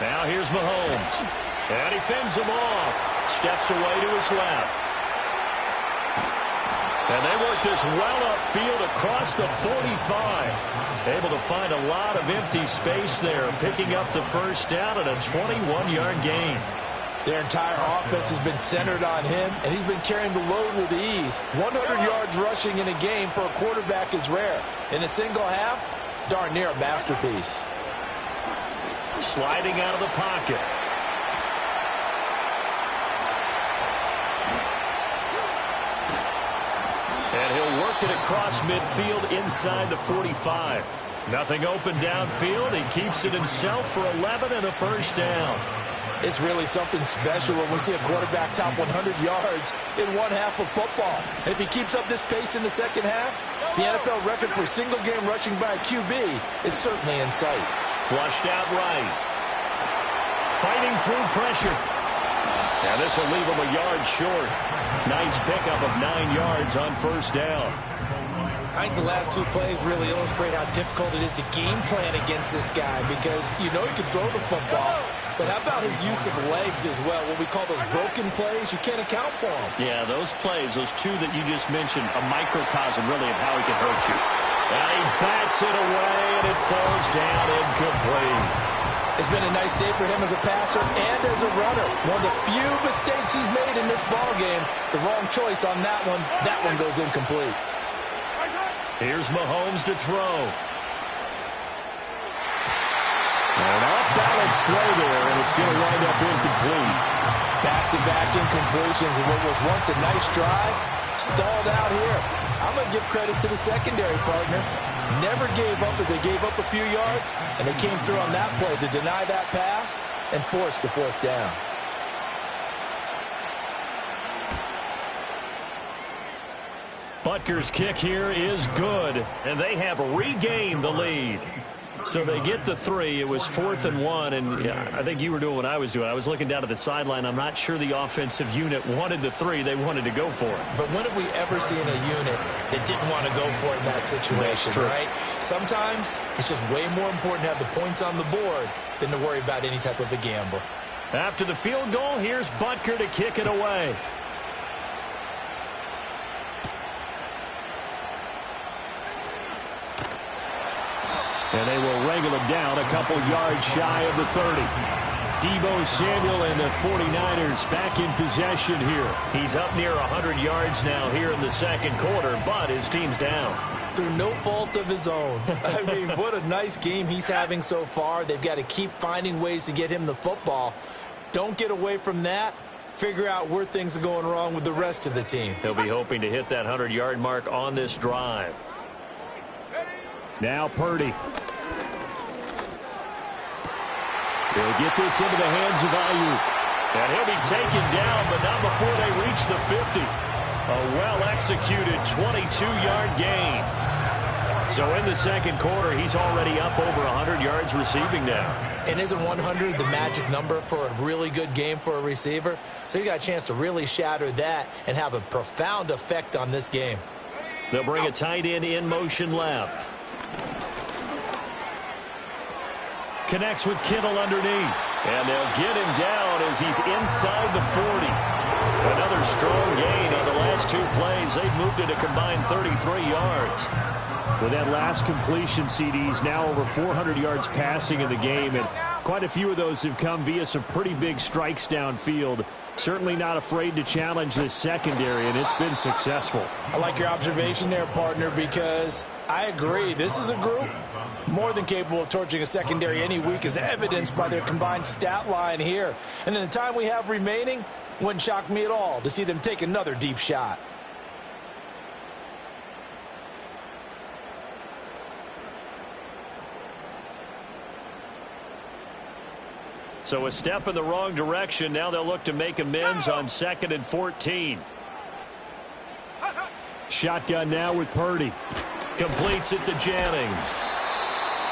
B: Now here's Mahomes. And he fends him off. Steps away to his left. And they work this well upfield across the 45. Able to find a lot of empty space there, picking up the first down and a 21-yard gain.
C: Their entire offense has been centered on him, and he's been carrying the load with ease. 100 yards rushing in a game for a quarterback is rare. In a single half, darn near a masterpiece.
B: Sliding out of the pocket. And he'll work it across midfield inside the 45. Nothing open downfield. He keeps it himself for 11 and a first down.
C: It's really something special when we see a quarterback top 100 yards in one half of football. And if he keeps up this pace in the second half, the NFL record for single-game rushing by a QB is certainly in sight.
B: Flushed out right. Fighting through pressure. And this will leave him a yard short. Nice pickup of 9 yards on first down.
F: I think the last two plays really illustrate how difficult it is to game plan against this guy because you know he can throw the football. But how about his use of legs as well? What we call those broken plays, you can't account for them.
B: Yeah, those plays, those two that you just mentioned, a microcosm really of how he can hurt you. And he bats it away, and it falls down incomplete.
C: It's been a nice day for him as a passer and as a runner. One of the few mistakes he's made in this ballgame. The wrong choice on that one. That one goes incomplete.
B: Here's Mahomes to throw. An off-balance throw there, and it's going to wind up incomplete.
C: Back-to-back incompletions and what was once a nice drive stalled out here. I'm going to give credit to the secondary partner. Never gave up as they gave up a few yards, and they came through on that play to deny that pass and force the fourth down.
B: Butker's kick here is good, and they have regained the lead. So they get the 3. It was 4th and 1, and I think you were doing what I was doing. I was looking down at the sideline. I'm not sure the offensive unit wanted the 3. They wanted to go for it.
F: But when have we ever seen a unit that didn't want to go for it in that situation, right? Sometimes it's just way more important to have the points on the board than to worry about any type of a gamble.
B: After the field goal, here's Butker to kick it away. And they will wrangle him down a couple yards shy of the 30. Deebo Samuel and the 49ers back in possession here. He's up near 100 yards now here in the second quarter, but his team's down.
F: Through no fault of his own. I mean, what a nice game he's having so far. They've got to keep finding ways to get him the football. Don't get away from that. Figure out where things are going wrong with the rest of the team.
B: He'll be hoping to hit that 100-yard mark on this drive.
E: Now Purdy. They'll get this into the hands of Ayuk.
B: And he'll be taken down, but not before they reach the 50. A well-executed 22-yard gain. So in the second quarter, he's already up over 100 yards receiving now.
F: And isn't 100 the magic number for a really good game for a receiver? So he got a chance to really shatter that and have a profound effect on this game.
B: They'll bring a tight end in motion left. Connects with Kittle underneath. And they'll get him down as he's inside the 40. Another strong gain on the last 2 plays. They've moved it a combined 33 yards.
E: With that last completion, CD's now over 400 yards passing in the game, and quite a few of those have come via some pretty big strikes downfield. Certainly not afraid to challenge this secondary, and it's been successful.
C: I like your observation there, partner, because I agree. This is a group more than capable of torching a secondary any week, as evidenced by their combined stat line here. And in the time we have remaining, wouldn't shock me at all to see them take another deep shot.
B: So a step in the wrong direction. Now they'll look to make amends on 2nd and 14.
E: Shotgun now with Purdy.
B: Completes it to Jennings.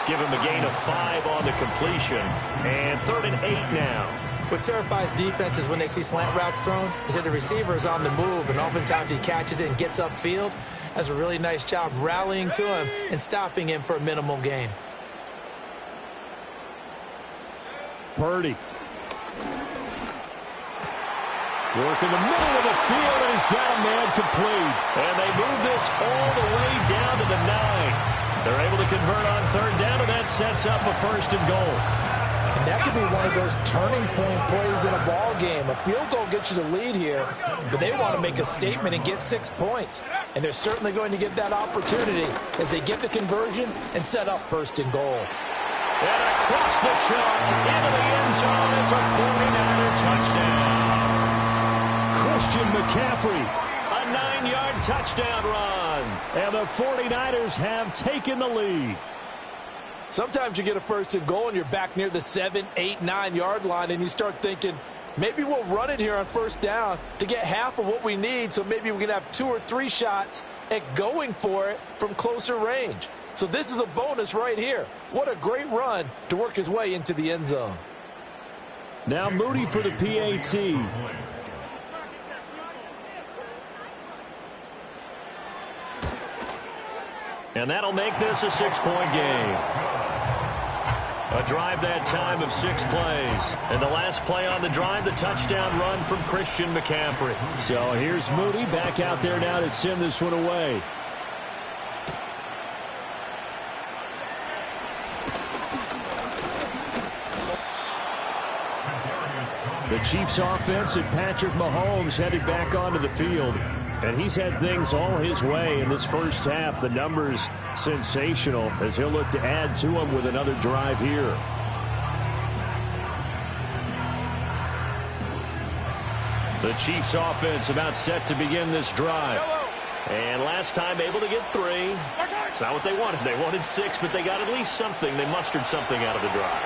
B: Give him a gain of 5 on the completion. And 3rd and 8 now.
F: What terrifies defenses when they see slant routes thrown is that the receiver is on the move, and oftentimes he catches it and gets upfield. Does a really nice job rallying to him and stopping him for a minimal gain.
E: Purdy. Work in the middle of the field, and he's got a man complete.
B: And they move this all the way down to the 9. They're able to convert on 3rd down, and that sets up a 1st and goal.
C: And that could be one of those turning point plays in a ball game. A field goal gets you the lead here, but they want to make a statement and get 6 points. And they're certainly going to get that opportunity as they get the conversion and set up 1st and goal.
B: And across the chalk, into the end zone, it's a 49er touchdown.
E: Christian McCaffrey.
B: A 9-yard touchdown run.
E: And the 49ers have taken the lead.
C: Sometimes you get a 1st and goal and you're back near the 7, 8, 9-yard line, and you start thinking, maybe we'll run it here on 1st down to get half of what we need, so maybe we can have 2 or 3 shots at going for it from closer range. So this is a bonus right here. What a great run to work his way into the end zone.
E: Now Moody for the PAT.
B: And that'll make this a 6-point game. A drive that time of 6 plays. And the last play on the drive, the touchdown run from Christian McCaffrey.
E: So here's Moody back out there now to send this one away. The Chiefs offense and Patrick Mahomes headed back onto the field. And he's had things all his way in this first half. The numbers sensational as he'll look to add to them with another drive here.
B: The Chiefs offense about set to begin this drive. And last time able to get 3. It's not what they wanted. They wanted 6, but they got at least something. They mustered something out of the drive.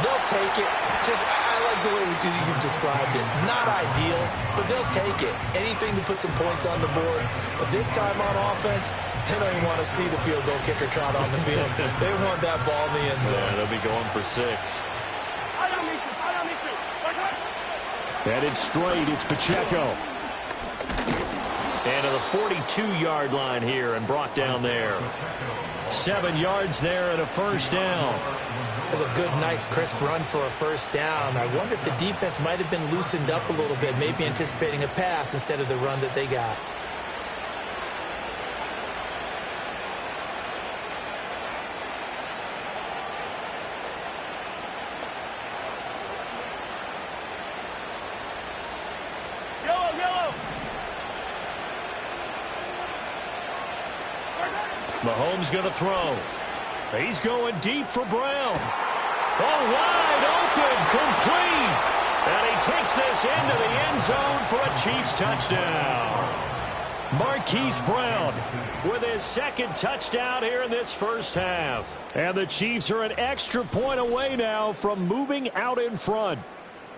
F: They'll take it. I like the way you've described it. Not ideal, but they'll take it. Anything to put some points on the board. But this time on offense, they don't even want to see the field goal kicker trot on the field. They want that ball in the end zone.
B: Yeah, they'll be going for 6. Headed straight, it's Pacheco. And to the 42-yard line here and brought down there. 7 yards there and a first down.
C: That's a good, nice, crisp run for a first down. I wonder if the defense might have been loosened up a little bit, maybe anticipating a pass instead of the run that they got.
B: Mahomes going to throw. He's going deep for Brown. Oh, wide open, complete. And he takes this into the end zone for a Chiefs touchdown. Marquise Brown with his second touchdown here in this first half. And the Chiefs are an extra point away now from moving out in front.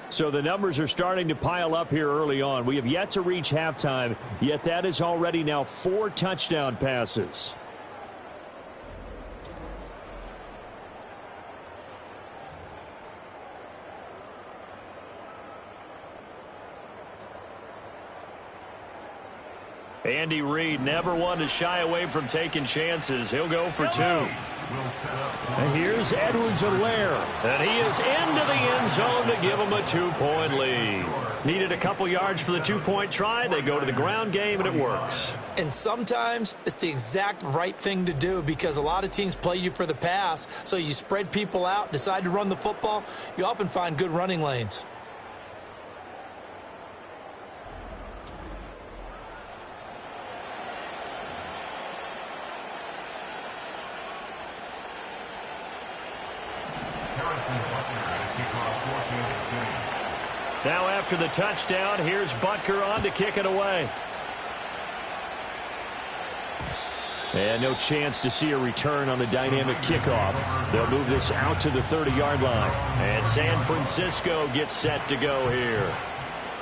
B: So the numbers are starting to pile up here early on. We have yet to reach halftime, yet that is already now 4 touchdown passes. Andy Reid never one to shy away from taking chances. He'll go for 2. And here's Edwards-Helaire. And he is into the end zone to give him a 2-point lead. Needed a couple yards for the 2-point try. They go to the ground game, and it works.
C: And sometimes it's the exact right thing to do because a lot of teams play you for the pass. So you spread people out, decide to run the football. You often find good running lanes.
B: Now after the touchdown, here's Butker on to kick it away. And no chance to see a return on the dynamic kickoff. They'll move this out to the 30-yard line. And San Francisco gets set to go here.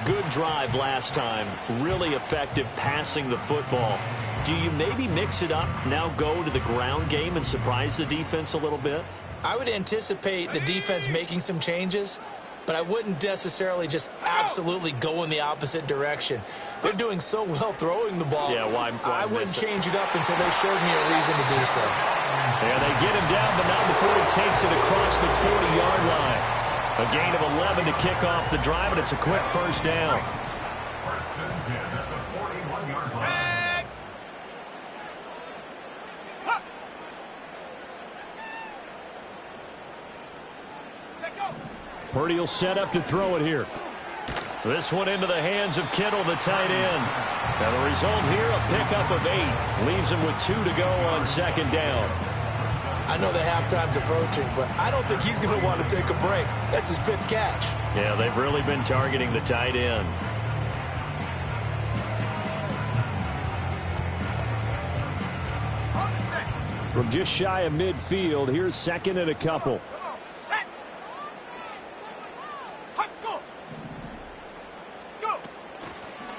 B: Good drive last time. Really effective passing the football. Do you maybe mix it up, now go to the ground game and surprise the defense a little bit?
C: I would anticipate the defense making some changes, but I wouldn't necessarily just absolutely go in the opposite direction. They're doing so well throwing the ball.
B: Yeah, why
C: I wouldn't change it up until they showed me a reason to do so.
B: Yeah, they get him down, but not before he takes it across the 40-yard line. A gain of 11 to kick off the drive, and it's a quick first down.
G: First and 10 at the 41-yard line.
B: Purdy will set up to throw it here. This one into the hands of Kittle, the tight end. And the result here, a pickup of 8. Leaves him with 2 to go on second down.
C: I know the halftime's approaching, but I don't think he's going to want to take a break. That's his 5th catch.
B: Yeah, they've really been targeting the tight end. From just shy of midfield, here's second and a couple.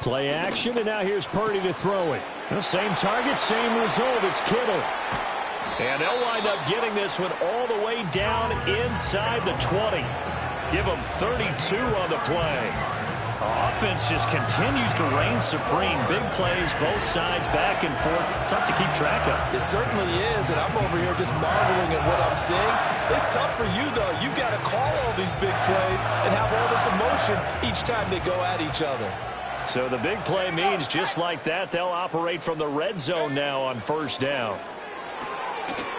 B: Play action, and now here's Purdy to throw it. The same target, same result. It's Kittle. And they'll wind up getting this one all the way down inside the 20. Give them 32 on the play. Offense just continues to reign supreme. Big plays, both sides, back and forth. Tough to keep track of.
C: It certainly is, and I'm over here just marveling at what I'm seeing. It's tough for you, though. You've got to call all these big plays and have all this emotion each time they go at each other.
B: So the big play means just like that, they'll operate from the red zone now on first down.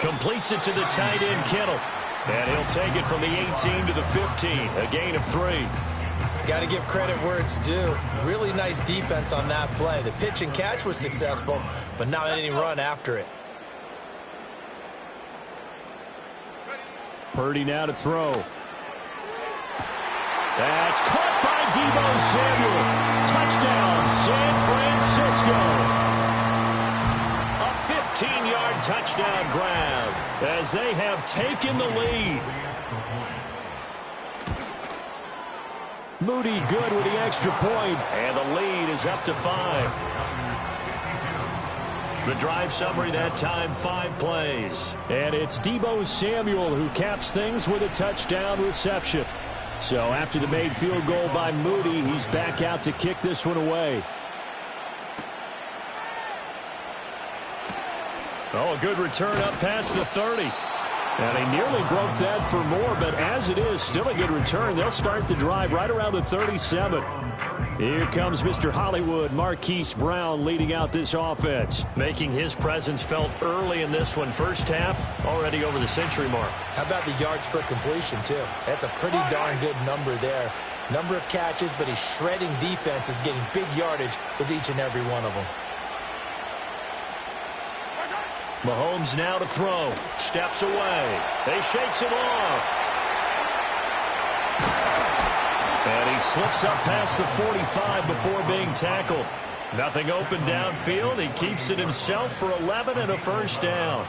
B: Completes it to the tight end, Kittle. And he'll take it from the 18 to the 15, a gain of 3.
C: Got to give credit where it's due. Really nice defense on that play. The pitch and catch was successful, but not any run after it.
B: Purdy now to throw. That's caught by by Deebo Samuel. Touchdown, San Francisco. A 15-yard touchdown grab as they have taken the lead. Moody good with the extra point, and the lead is up to 5. The drive summary that time, 5 plays. And it's Deebo Samuel who caps things with a touchdown reception. So after the made field goal by Moody, he's back out to kick this one away. Oh, a good return up past the 30. And he nearly broke that for more, but as it is, still a good return. They'll start the drive right around the 37. Here comes Mr. Hollywood, Marquise Brown, leading out this offense. Making his presence felt early in this one. First half, already over the century mark.
F: How about the yards per completion, too? That's a pretty darn good number there. Number of catches, but he's shredding defenses, getting big yardage with each and every one of them.
B: Mahomes now to throw. Steps away. He shakes it off. And he slips up past the 45 before being tackled. Nothing open downfield. He keeps it himself for 11 and a first down.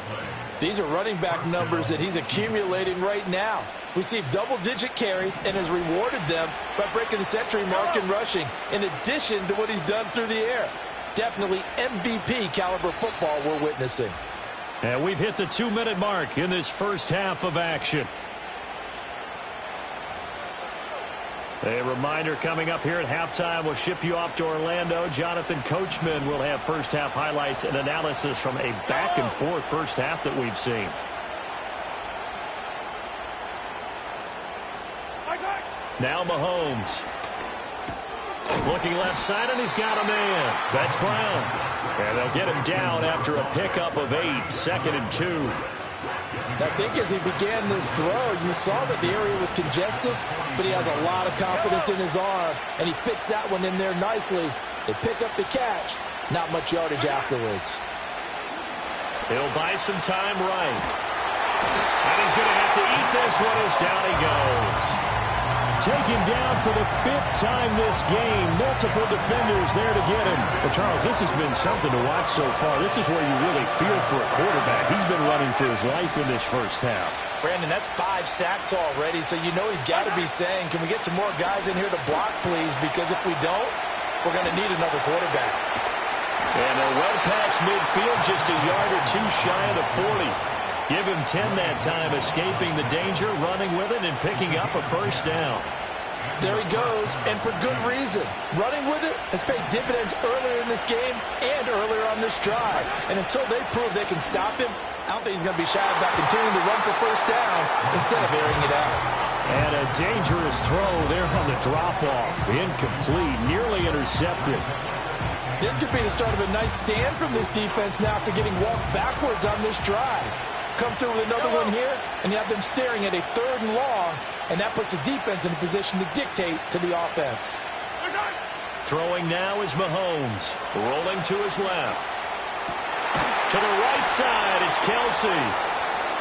C: These are running back numbers that he's accumulating right now. Received double-digit carries and has rewarded them by breaking the century mark in rushing, in addition to what he's done through the air. Definitely MVP caliber football we're witnessing.
B: And we've hit the 2-minute mark in this first half of action. A reminder coming up here at halftime, we'll ship you off to Orlando. Jonathan Coachman will have first half highlights and analysis from a back-and-forth first half that we've seen. Now Mahomes. Looking left side, and he's got a man. That's Brown. And they'll get him down after a pickup of 8, 2nd and 2.
C: I think as he began this throw, you saw that the area was congested, but he has a lot of confidence in his arm, and he fits that one in there nicely. They pick up the catch, not much yardage afterwards.
B: He'll buy some time right. And he's going to have to eat this one as down he goes. Taken down for the 5th time this game. Multiple defenders there to get him.
E: Well, Charles, this has been something to watch so far. This is where you really feel for a quarterback. He's been running for his life in this first half.
F: Brandon, that's 5 sacks already, so you know he's got to be saying, can we get some more guys in here to block, please? Because if we don't, we're going to need another quarterback.
B: And they're well past midfield, just a yard or 2 shy of the 40. Give him 10 that time, escaping the danger, running with it, and picking up a first down.
C: There he goes, and for good reason. Running with it has paid dividends earlier in this game and earlier on this drive. And until they prove they can stop him, I don't think he's going to be shy about continuing to run for first downs instead of airing it out.
E: And a dangerous throw there on the drop-off. Incomplete, nearly intercepted.
C: This could be the start of a nice stand from this defense now after getting walked backwards on this drive. Come through with another one here, and you have them staring at a 3rd and long, and that puts the defense in a position to dictate to the offense.
B: Throwing now is Mahomes, rolling to his left. To the right side, it's Kelsey.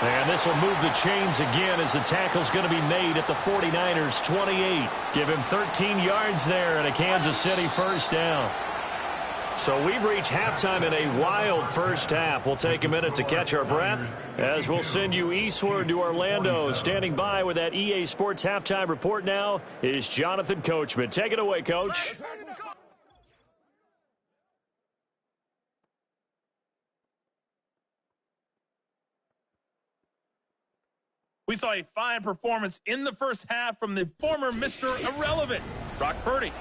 B: And this will move the chains again as the tackle's going to be made at the 49ers' 28. Give him 13 yards there and a Kansas City first down. So we've reached halftime in a wild first half. We'll take a minute to catch our breath as we'll send you eastward to Orlando. Standing by with that EA Sports halftime report now is Jonathan Coachman. Take it away, Coach.
H: We saw a fine performance in the first half from the former Mr. Irrelevant, Brock Purdy.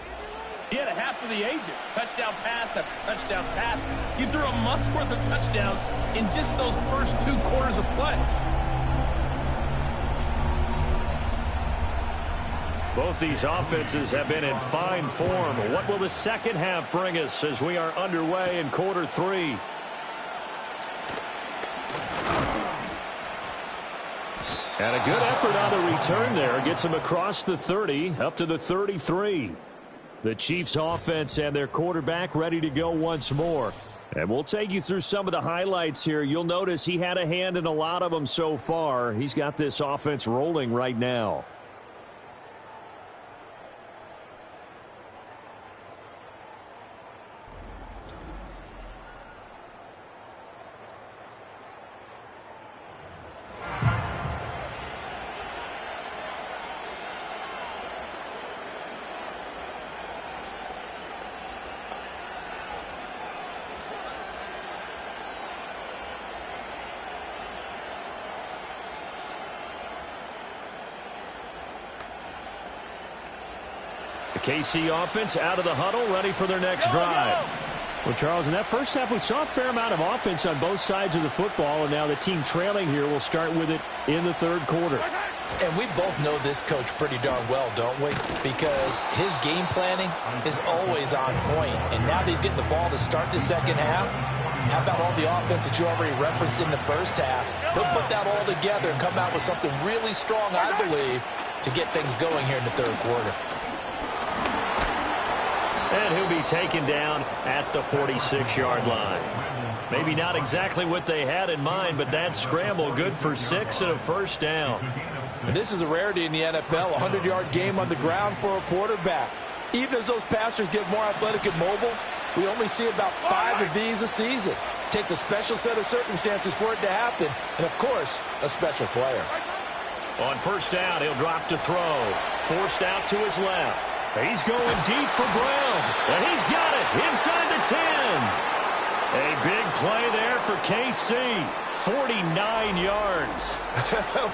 H: He had a half of the ages, touchdown pass after touchdown pass. He threw a month's worth of touchdowns in just those first 2 quarters of play.
B: Both these offenses have been in fine form. What will the second half bring us as we are underway in quarter 3? And a good effort on the return there. Gets him across the 30, up to the 33. The Chiefs offense and their quarterback ready to go once more. And we'll take you through some of the highlights here. You'll notice he had a hand in a lot of them so far. He's got this offense rolling right now. KC offense out of the huddle, ready for their next drive.
E: Well, Charles, in that first half, we saw a fair amount of offense on both sides of the football, and now the team trailing here will start with it in the third quarter.
C: And we both know this coach pretty darn well, don't we? Because his game planning is always on point. And now that he's getting the ball to start the second half, how about all the offense that you already referenced in the first half? He'll put that all together and come out with something really strong, I believe, to get things going here in the third quarter.
B: And he'll be taken down at the 46-yard line. Maybe not exactly what they had in mind, but that scramble good for 6 and a first down.
C: And this is a rarity in the NFL, a 100-yard game on the ground for a quarterback. Even as those passers get more athletic and mobile, we only see about 5 of these a season. It takes a special set of circumstances for it to happen, and, of course, a special player.
B: On first down, he'll drop to throw. Forced out to his left. He's going deep for Brown, and he's got it inside the 10. A big play there for KC, 49 yards.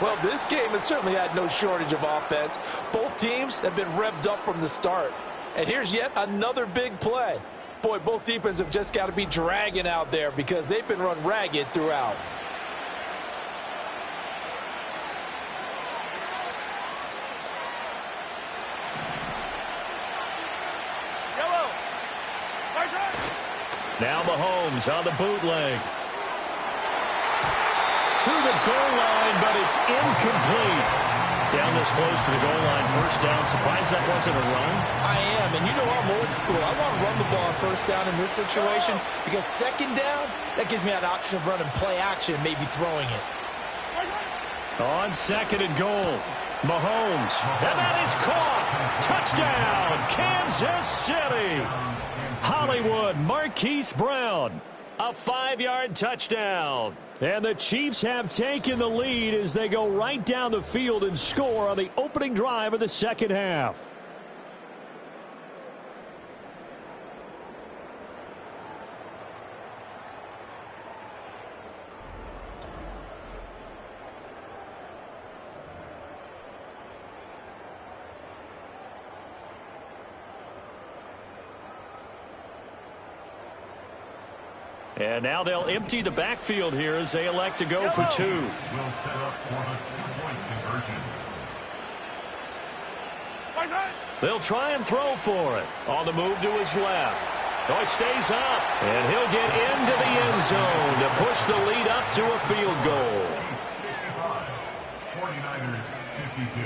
C: Well, this game has certainly had no shortage of offense. Both teams have been revved up from the start. And here's yet another big play. Boy, both defenses have just got to be dragging out there because they've been run ragged throughout.
B: Now Mahomes on the bootleg. To the goal line, but it's incomplete. Down this close to the goal line, first down. Surprised that wasn't a run?
F: I am, and you know I'm old school. I want to run the ball on first down in this situation because second down, that gives me an option of running play action, maybe throwing it.
B: On second and goal, Mahomes. And that is caught. Touchdown, Kansas City. Hollywood, Marquise Brown, a 5-yard touchdown. And the Chiefs have taken the lead as they go right down the field and score on the opening drive of the second half. And now they'll empty the backfield here as they elect to go for 2.
G: Will set up for the 2-point conversion.
B: They'll try and throw for it. On the move to his left. Oh, he stays up. And he'll get into the end zone to push the lead up to a field goal.
G: 49ers 52.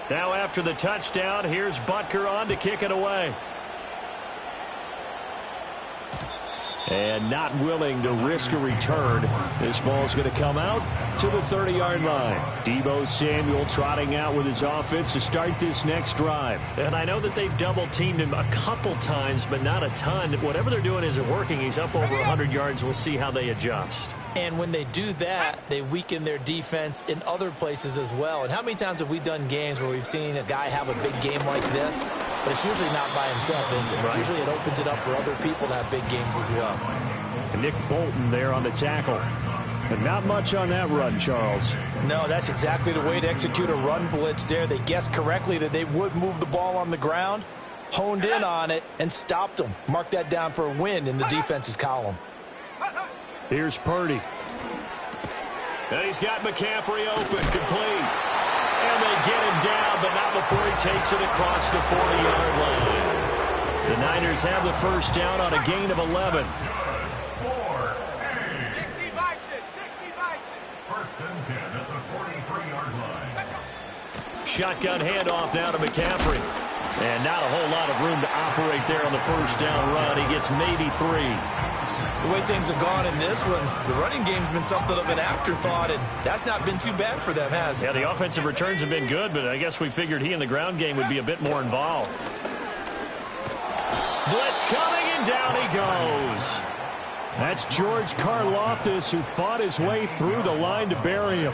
B: Now after the touchdown, here's Butker on to kick it away. And not willing to risk a return. This ball's going to come out to the 30-yard line. Deebo Samuel trotting out with his offense to start this next drive. And I know that they've double-teamed him a couple times, but not a ton. Whatever they're doing isn't working. He's up over 100 yards. We'll see how they adjust.
C: And when they do that, they weaken their defense in other places as well. And how many times have we done games where we've seen a guy have a big game like this? But it's usually not by himself, is it? Right. Usually it opens it up for other people to have big games as well.
E: And Nick Bolton there on the tackle. But not much on that run, Charles.
C: No, that's exactly the way to execute a run blitz there. They guessed correctly that they would move the ball on the ground, honed in on it, and stopped them. Mark that down for a win in the defense's column.
E: Here's Purdy.
B: And he's got McCaffrey open, complete. And they get him down, but not before he takes it across the 40-yard line. The Niners have the first down on a gain of 11.
D: 60 bison, 60 bison.
G: First and 10 at the 43-yard line.
B: Shotgun handoff now to McCaffrey. And not a whole lot of room to operate there on the first down run. He gets maybe 3.
F: The way things have gone in this one, the running game's been something of an afterthought, and that's not been too bad for them, has it?
B: Yeah, the offensive returns have been good, but I guess we figured he in the ground game would be a bit more involved. Blitz coming, and down he goes.
E: That's George Karlaftis, who fought his way through the line to bury him.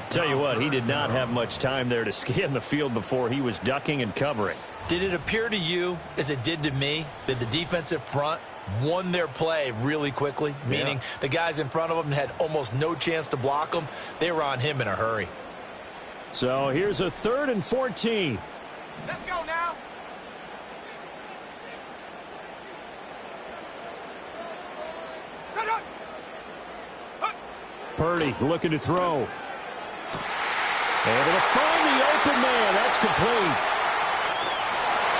B: Tell you what, he did not have much time there to scan the field before he was ducking and covering.
F: Did it appear to you, as it did to me, that the defensive front won their play really quickly? Meaning the guys in front of them had almost no chance to block them. They were on him in a hurry.
E: So here's a 3rd and 14.
D: Let's go now.
E: Purdy looking to throw. Able to find the open man. That's complete.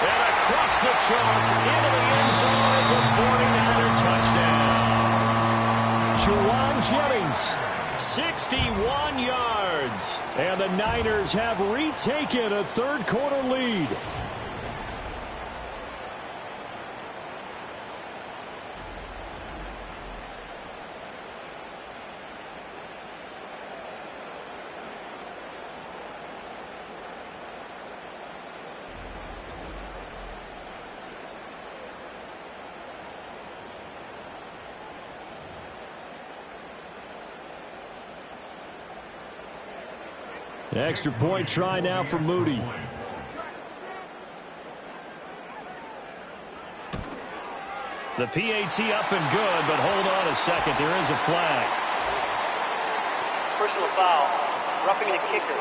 B: And across the chalk into the end zone. It's a 49er touchdown.
E: Juwan Jennings.
B: 61 yards.
E: And the Niners have retaken a third-quarter lead. Extra point try now for Moody.
B: The PAT up and good, but hold on a second. There is a flag.
I: Personal foul. Roughing the kicker.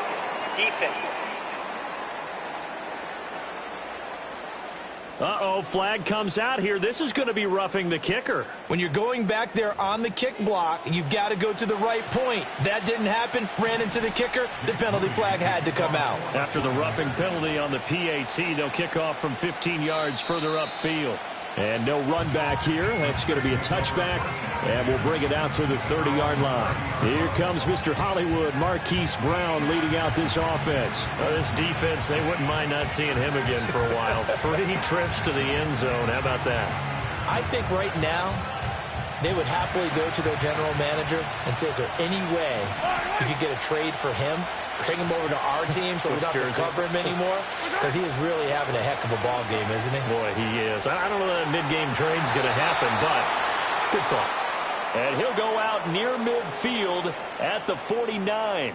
I: Defense.
B: Uh-oh, flag comes out here. This is going to be roughing the kicker.
F: When you're going back there on the kick block, you've got to go to the right point. That didn't happen. Ran into the kicker. The penalty flag had to come out.
B: After the roughing penalty on the PAT, they'll kick off from 15 yards further upfield.
E: And no run back here. That's going to be a touchback. And we'll bring it out to the 30-yard line. Here comes Mr. Hollywood, Marquise Brown, leading out this offense.
B: This defense, they wouldn't mind not seeing him again for a while. 3 trips to the end zone. How about that?
F: I think right now they would happily go to their general manager and say, is there any way you could get a trade for him? Bring him over to our team so we don't have to cover him anymore? Because he is really having a heck of a ball game, isn't he?
B: Boy, he is. I don't know that mid-game trade's going to happen, but good thought. And he'll go out near midfield at the 49.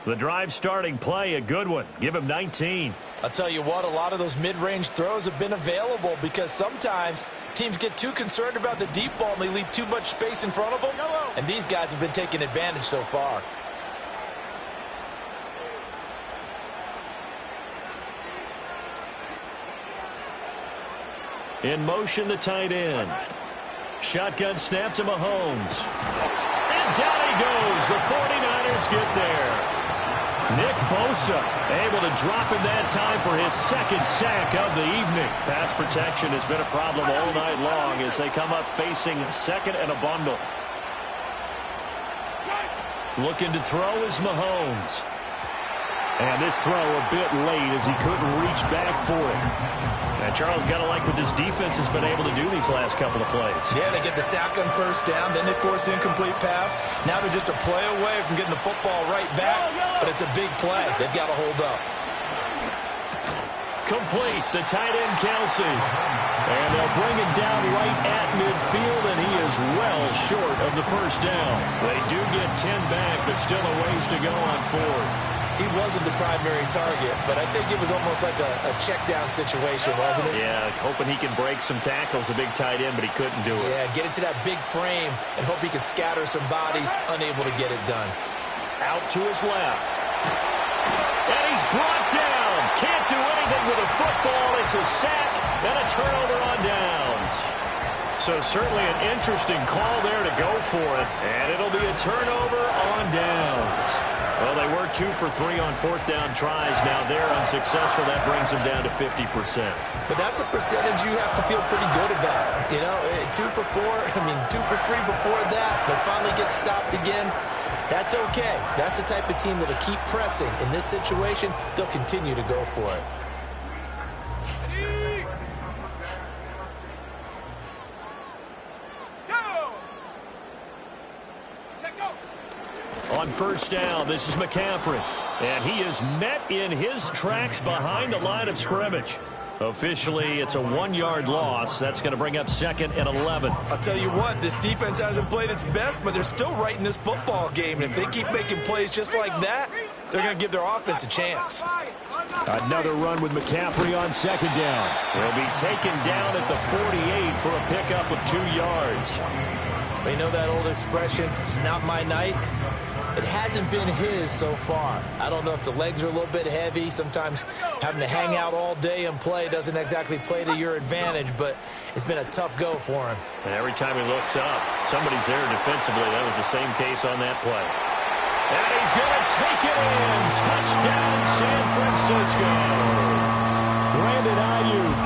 B: The drive starting play, a good one. Give him 19.
C: I'll tell you what, a lot of those mid-range throws have been available because sometimes teams get too concerned about the deep ball and they leave too much space in front of them. And these guys have been taking advantage so far.
B: In motion, the tight end. Shotgun snap to Mahomes. And down he goes. The 49ers get there. Nick Bosa able to drop him that time for his second sack of the evening. Pass protection has been a problem all night long as they come up facing second and a bundle. Looking to throw is Mahomes.
E: And this throw a bit late as he couldn't reach back for it.
B: And Charles, got to like what this defense has been able to do these last couple of plays.
F: Yeah, they get the sack on first down, then they force the incomplete pass. Now they're just a play away from getting the football right back, but it's a big play. They've got to hold up.
B: Complete, the tight end Kelsey. And they'll bring him down right at midfield, and he is well short of the first down. They do get 10 back, but still a ways to go on fourth.
F: He wasn't the primary target, but I think it was almost like a check-down situation, wasn't it?
B: Yeah, hoping he can break some tackles, a big tight end, but he couldn't do it.
F: Yeah, get into that big frame and hope he can scatter some bodies, unable to get it done.
B: Out to his left. And he's brought down. Can't do anything with a football. It's a sack and a turnover on downs. So certainly an interesting call there to go for it. And it'll be a turnover on downs. Well, they were 2 for 3 on fourth down tries. Now they're unsuccessful. That brings them down to 50%.
F: But that's a percentage you have to feel pretty good about. You know, 2 for 4, 2 for 3 before that, but finally get stopped again. That's okay. That's the type of team that'll keep pressing. In this situation, they'll continue to go for it.
D: Go!
B: on first down. This is McCaffrey. And he is met in his tracks behind the line of scrimmage. Officially, it's a 1-yard loss. That's going to bring up 2nd and 11.
F: I'll tell you what, this defense hasn't played its best, but they're still right in this football game. And if they keep making plays just like that, they're going to give their offense a chance.
B: Another run with McCaffrey on 2nd down. He'll be taken down at the 48 for a pickup of 2 yards.
C: You know that old expression, it's not my night? It hasn't been his so far. I don't know if the legs are a little bit heavy. Sometimes having to hang out all day and play doesn't exactly play to your advantage, but it's been a tough go for him.
B: And every time he looks up, somebody's there defensively. That was the same case on that play. And he's going to take it in. Touchdown, San Francisco. Brandon Ayuk,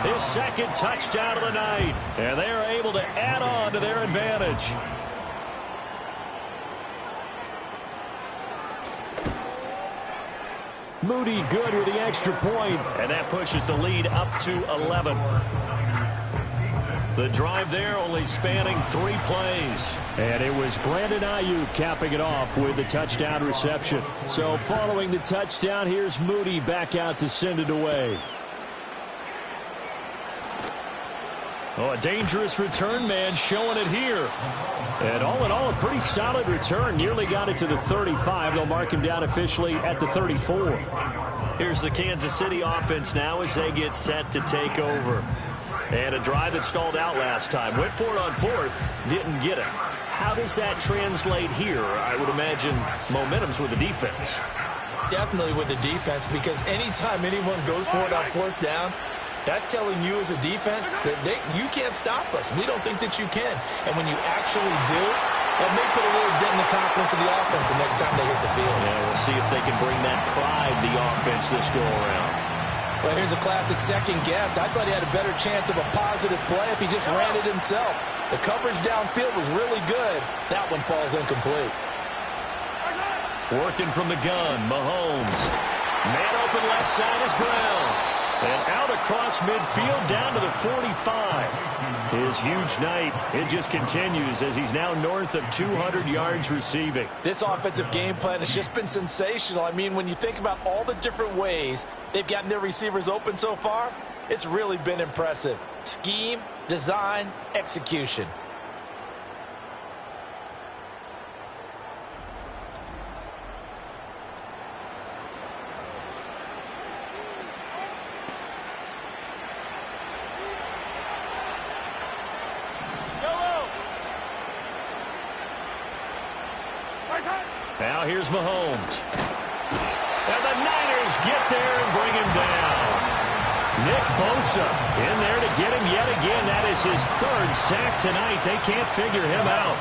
B: his 2nd touchdown of the night. And they are able to add on to their advantage. Moody good with the extra point, and that pushes the lead up to 11. The drive there only spanning 3 plays.
E: And it was Brandon Ayuk capping it off with the touchdown reception. So following the touchdown, here's Moody back out to send it away.
B: Oh, a dangerous return man showing it here.
E: And all in all, a pretty solid return. Nearly got it to the 35. They'll mark him down officially at the 34.
B: Here's the Kansas City offense now as they get set to take over. And a drive that stalled out last time. Went for it on 4th. Didn't get it. How does that translate here? I would imagine momentum's with the defense.
F: Definitely with the defense, because anytime anyone goes for it on 4th down, that's telling you as a defense that you can't stop us. We don't think that you can. And when you actually do, that may put a little dent in the confidence of the offense the next time they hit the field.
B: Yeah, we'll see if they can bring that pride to the offense this go-around.
C: Well, here's a classic second guess. I thought he had a better chance of a positive play if he just ran it himself. The coverage downfield was really good. That one falls incomplete.
B: Working from the gun, Mahomes. Man open left side is Brown. And out across midfield down to the 45. His huge night, it just continues as he's now north of 200 yards receiving.
C: This offensive game plan has just been sensational. I mean, when you think about all the different ways they've gotten their receivers open so far, it's really been impressive. Scheme, design, execution.
B: Now here's Mahomes. And the Niners get there and bring him down. Nick Bosa in there to get him yet again. That is his 3rd sack tonight. They can't figure him out.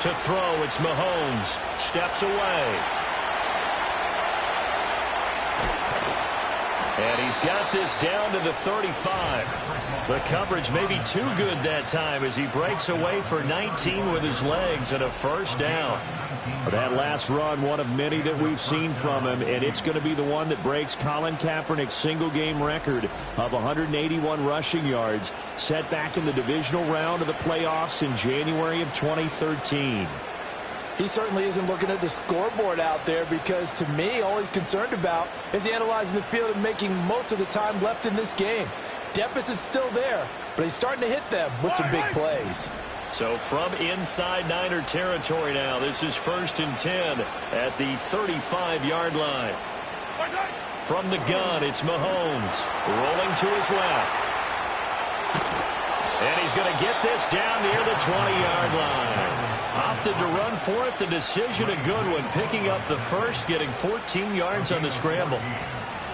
B: To throw, it's Mahomes. Steps away. And he's got this down to the 35. The coverage may be too good that time as he breaks away for 19 with his legs and a first down.
E: That last run, one of many that we've seen from him, and it's going to be the one that breaks Colin Kaepernick's single-game record of 181 rushing yards, set back in the divisional round of the playoffs in January of 2013.
C: He certainly isn't looking at the scoreboard out there because, to me, all he's concerned about is analyzing the field and making most of the time left in this game. Deficit's still there, but he's starting to hit them with some big plays.
B: So from inside Niner territory now, this is 1st and 10 at the 35-yard line. From the gun, it's Mahomes rolling to his left. And he's going to get this down near the 20-yard line. Opted to run for it. The decision a good one. Picking up the first, getting 14 yards on the scramble.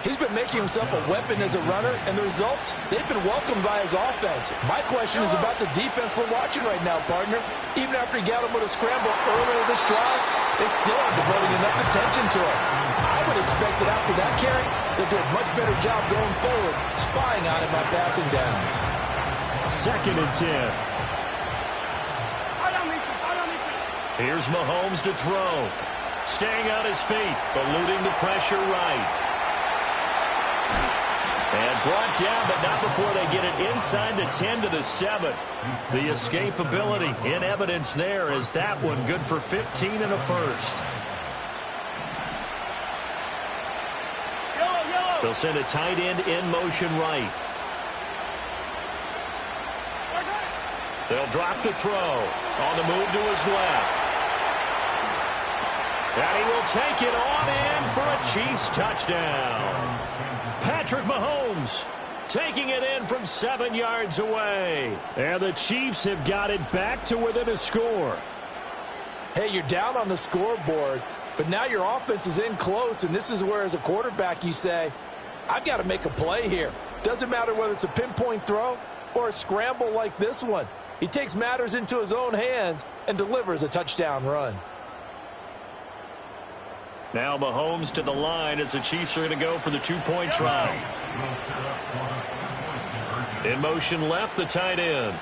C: He's been making himself a weapon as a runner, and the results, they've been welcomed by his offense. My question is about the defense we're watching right now, partner. Even after he got him with a scramble earlier this drive, they still aren't devoting enough attention to him. I would expect that after that carry, they'll do a much better job going forward, spying on him on passing downs.
E: 2nd and 10.
B: Here's Mahomes to throw. Staying on his feet, eluding the pressure right. And brought down, but not before they get it inside the 10 to the 7. The escapability in evidence there is that one good for 15 and a first. They'll send a tight end in motion right. They'll drop the throw. On the move to his left. And he will take it on in for a Chiefs touchdown. Patrick Mahomes taking it in from 7 yards away.
E: And the Chiefs have got it back to within a score.
C: Hey, you're down on the scoreboard, but now your offense is in close, and this is where, as a quarterback, you say, I've got to make a play here. Doesn't matter whether it's a pinpoint throw or a scramble like this one. He takes matters into his own hands and delivers a touchdown run.
B: Now Mahomes to the line as the Chiefs are going to go for the two-point try. In motion left, the tight end.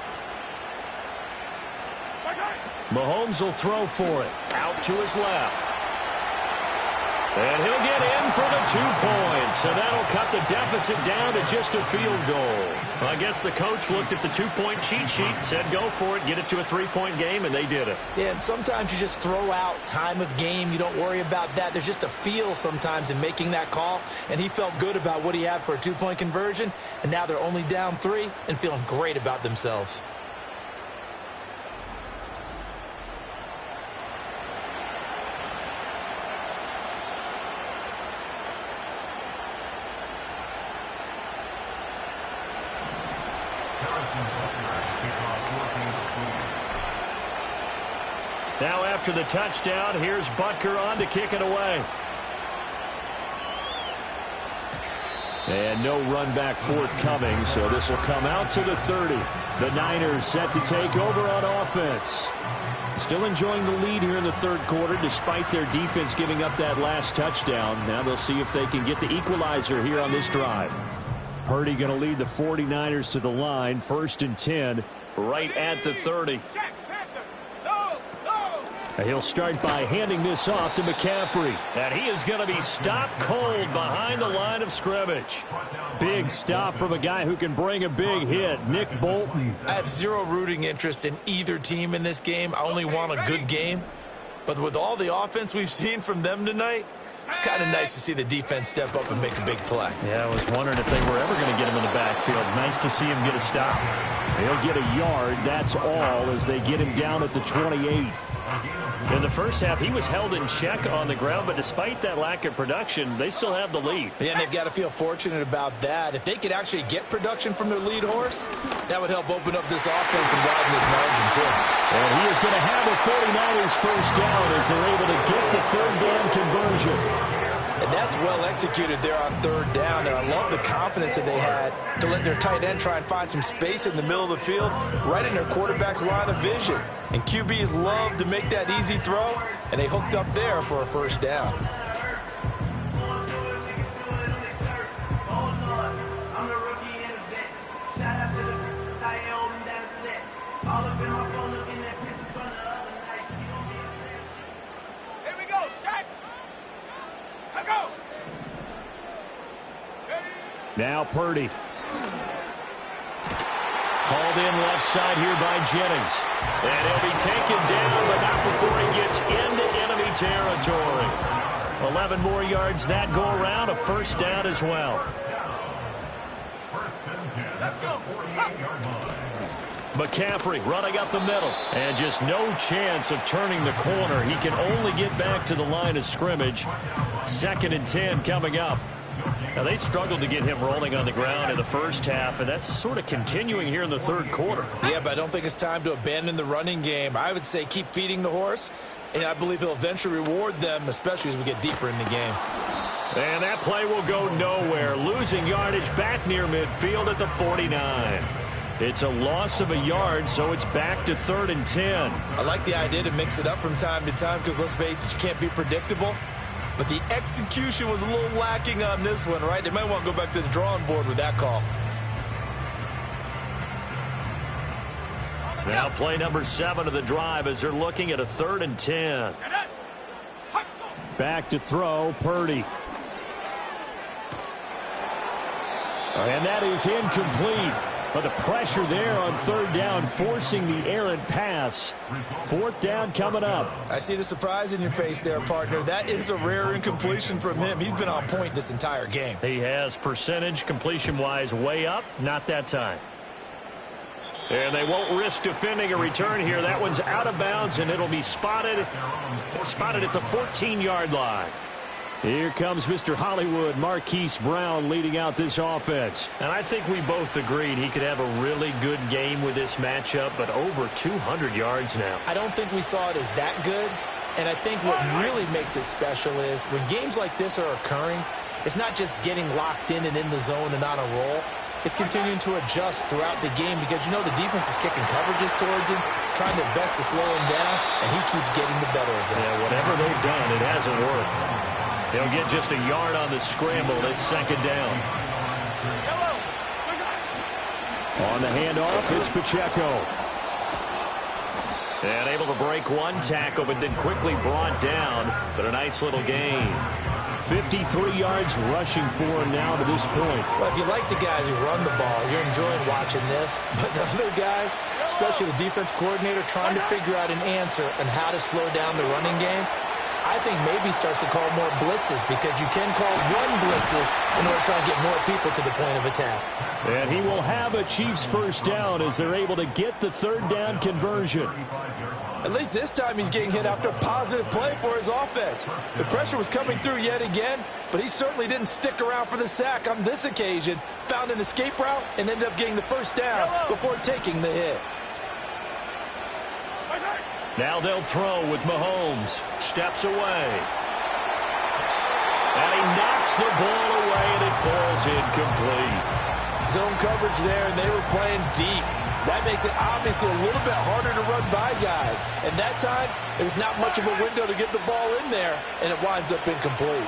B: Mahomes will throw for it. Out to his left. And he'll get in for the 2 points. And that'll cut the deficit down to just a field goal. Well, I guess the coach looked at the 2-point cheat sheet, said go for it, get it to a 3-point game, and they did it.
J: Yeah, and sometimes you just throw out time of game. You don't worry about that. There's just a feel sometimes in making that call. And he felt good about what he had for a 2-point conversion. And now they're only down 3 and feeling great about themselves.
B: Now after the touchdown, here's Butker on to kick it away. And no run back forthcoming, so this will come out to the 30. The Niners set to take over on offense. Still enjoying the lead here in the third quarter despite their defense giving up that last touchdown. Now they'll see if they can get the equalizer here on this drive.
E: Purdy going to lead the 49ers to the line, 1st and 10.
B: Right at the 30.
E: He'll start by handing this off to McCaffrey.
B: And he is going to be stopped cold behind the line of scrimmage.
E: Big stop from a guy who can bring a big hit, Nick Bolton.
J: I have zero rooting interest in either team in this game. I only want a good game. But with all the offense we've seen from them tonight, it's kind of nice to see the defense step up and make a big play.
B: Yeah, I was wondering if they were ever going to get him in the backfield. Nice to see him get a stop.
E: He'll get a yard, that's all, as they get him down at the 28.
B: In the first half, he was held in check on the ground, but despite that lack of production, they still have the lead.
J: Yeah, and they've got to feel fortunate about that. If they could actually get production from their lead horse, that would help open up this offense and widen this margin, too.
E: And he is going to have the 49ers first down as they're able to get the third down conversion.
C: And that's well executed there on third down. And I love the confidence that they had to let their tight end try and find some space in the middle of the field, right in their quarterback's line of vision. And QBs love to make that easy throw, and they hooked up there for a first down.
E: Now Purdy.
B: Called in left side here by Jennings. And he'll be taken down, but not before he gets into enemy territory. 11 more yards that go around, a first down as well. McCaffrey running up the middle. And just no chance of turning the corner. He can only get back to the line of scrimmage. 2nd and 10 coming up. Now, they struggled to get him rolling on the ground in the first half, and that's sort of continuing here in the third quarter.
J: Yeah, but I don't think it's time to abandon the running game. I would say keep feeding the horse, and I believe he'll eventually reward them, especially as we get deeper in the game.
B: And that play will go nowhere, losing yardage back near midfield at the 49. It's a loss of a yard, so it's back to 3rd and 10.
J: I like the idea to mix it up from time to time because, let's face it, you can't be predictable. But the execution was a little lacking on this one, right? They might want to go back to the drawing board with that call.
B: Now play number 7 of the drive as they're looking at a 3rd and 10.
E: Back to throw, Purdy.
B: And that is incomplete. But the pressure there on third down, forcing the errant pass. Fourth down coming up.
J: I see the surprise in your face there, partner. That is a rare incompletion from him. He's been on point this entire game.
B: He has percentage completion-wise way up. Not that time. And they won't risk defending a return here. That one's out of bounds, and it'll be spotted at the 14-yard line. Here comes Mr. Hollywood, Marquise Brown, leading out this offense. And I think we both agreed he could have a really good game with this matchup, but over 200 yards now. I don't think we saw it as that good, and I think what really makes it special is when games like this are occurring, it's not just getting locked in and in the zone and on a roll. It's continuing to adjust throughout the game because, you know, the defense is kicking coverages towards him, trying their best to slow him down, and he keeps getting the better of them. Yeah, whatever they've done, it hasn't worked. They'll get just a yard on the scramble. It's second down. On the handoff, it's Pacheco. And able to break one tackle, but then quickly brought down. But a nice little gain. 53 yards rushing for him now to this point. Well, if you like the guys who run the ball, you're enjoying watching this. But the other guys, especially the defense coordinator, trying to figure out an answer on how to slow down the running game, I think maybe he starts to call more blitzes because you can call one blitzes in order to try and get more people to the point of attack. And he will have a Chiefs first down as they're able to get the third down conversion.
C: At least this time he's getting hit after a positive play for his offense. The pressure was coming through yet again, but he certainly didn't stick around for the sack on this occasion. Found an escape route and ended up getting the first down before taking the hit.
B: Now they'll throw with Mahomes. Steps away. And he knocks the ball away, and it falls incomplete.
C: Zone coverage there, and they were playing deep. That makes it obviously a little bit harder to run by guys. And that time, there's not much of a window to get the ball in there, and it winds up incomplete.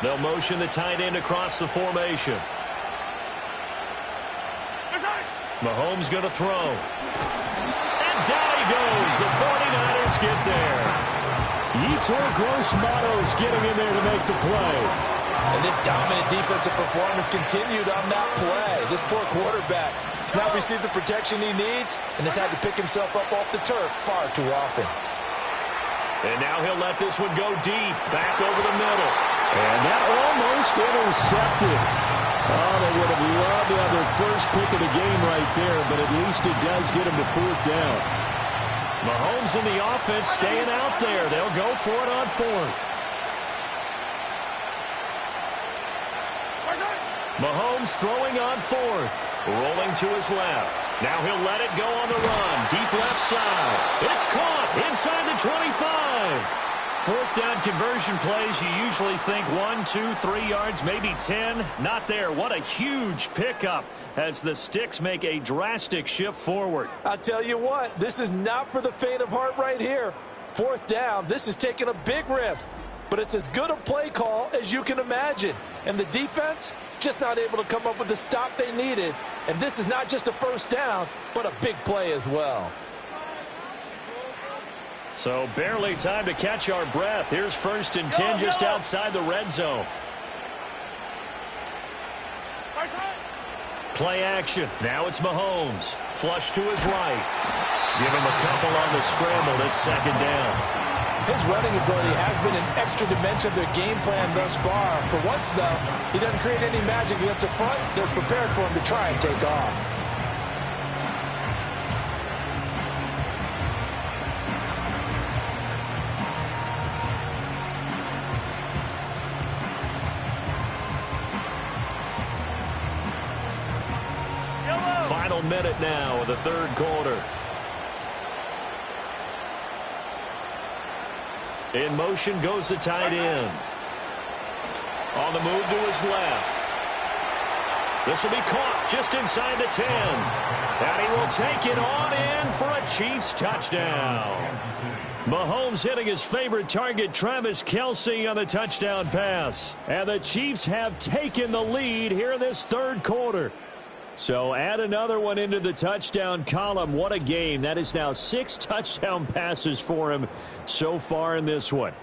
B: They'll motion the tight end across the formation. Mahomes going to throw. Down he goes. The 49ers get there. Yetur Gross-Matos getting in there to make the play.
C: And this dominant defensive performance continued on that play. This poor quarterback has not received the protection he needs and has had to pick himself up off the turf far too often.
B: And now he'll let this one go deep. Back over the middle. And that almost intercepted. Oh, they would have loved to have their first pick of the game right there, but at least it does get them to fourth down. Mahomes and the offense staying out there. They'll go for it on fourth. Mahomes throwing on fourth. Rolling to his left. Now he'll let it go on the run. Deep left side. It's caught inside the 25. Fourth down conversion plays, you usually think 1, 2, 3 yards, maybe 10. Not there. What a huge pickup as the Sticks make a drastic shift forward.
C: I'll tell you what, this is not for the faint of heart right here. Fourth down, this is taking a big risk. But it's as good a play call as you can imagine. And the defense, just not able to come up with the stop they needed. And this is not just a first down, but a big play as well.
B: So barely time to catch our breath. Here's 1st and 10 just outside the red zone. Play action. Now it's Mahomes. Flush to his right. Give him a couple on the scramble. It's second down.
C: His running ability has been an extra dimension of their game plan thus far. For once, though, he doesn't create any magic against the front. That's prepared for him to try and take off.
B: Final minute now of the third quarter. In motion goes the tight end. On the move to his left. This will be caught just inside the 10. And he will take it on in for a Chiefs touchdown. Mahomes hitting his favorite target, Travis Kelce, on the touchdown pass. And the Chiefs have taken the lead here in this third quarter. So add another one into the touchdown column. What a game. That is now 6 touchdown passes for him so far in this one.